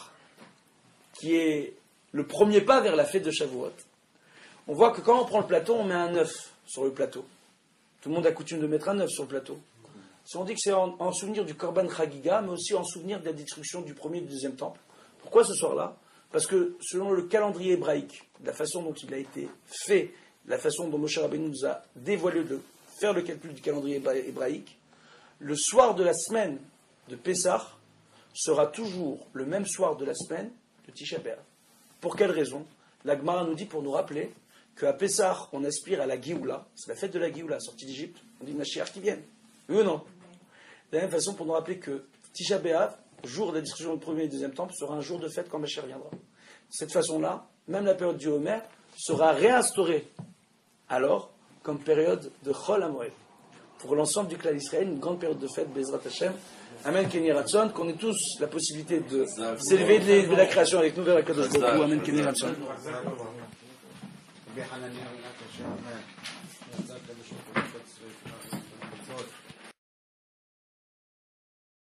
qui est le premier pas vers la fête de Shavuot, on voit que quand on prend le plateau, on met un œuf sur le plateau. Tout le monde a coutume de mettre un œuf sur le plateau. On dit que c'est en souvenir du Korban Chagiga, mais aussi en souvenir de la destruction du premier et du deuxième temple. Pourquoi ce soir-là? Parce que selon le calendrier hébraïque, la façon dont il a été fait, la façon dont Moshe Rabbeinu nous a dévoilé de faire le calcul du calendrier hébraïque, le soir de la semaine de Pessah sera toujours le même soir de la semaine de Tisha B'Av. Pour quelle raison? La Gemara nous dit pour nous rappeler qu'à Pessah, on aspire à la Géoula, c'est la fête de la Géoula, sortie d'Égypte, on dit Mashiach qui vienne. Oui ou non? De la même façon, pour nous rappeler que Tisha B'Av, jour de la destruction du premier et deuxième temple, sera un jour de fête quand Mashiach viendra. De cette façon-là, même la période du Homer sera réinstaurée alors comme période de Chol HaMoed. Pour l'ensemble du clan d'Israël, une grande période de fête, Bezrat Hashem. Amen, Kenny Ratson, qu'on ait tous la possibilité de s'élever de la création avec nous vers la Kadosh Baruch Hu. Amen, Kenny Ratson. בחנניה ובקשה,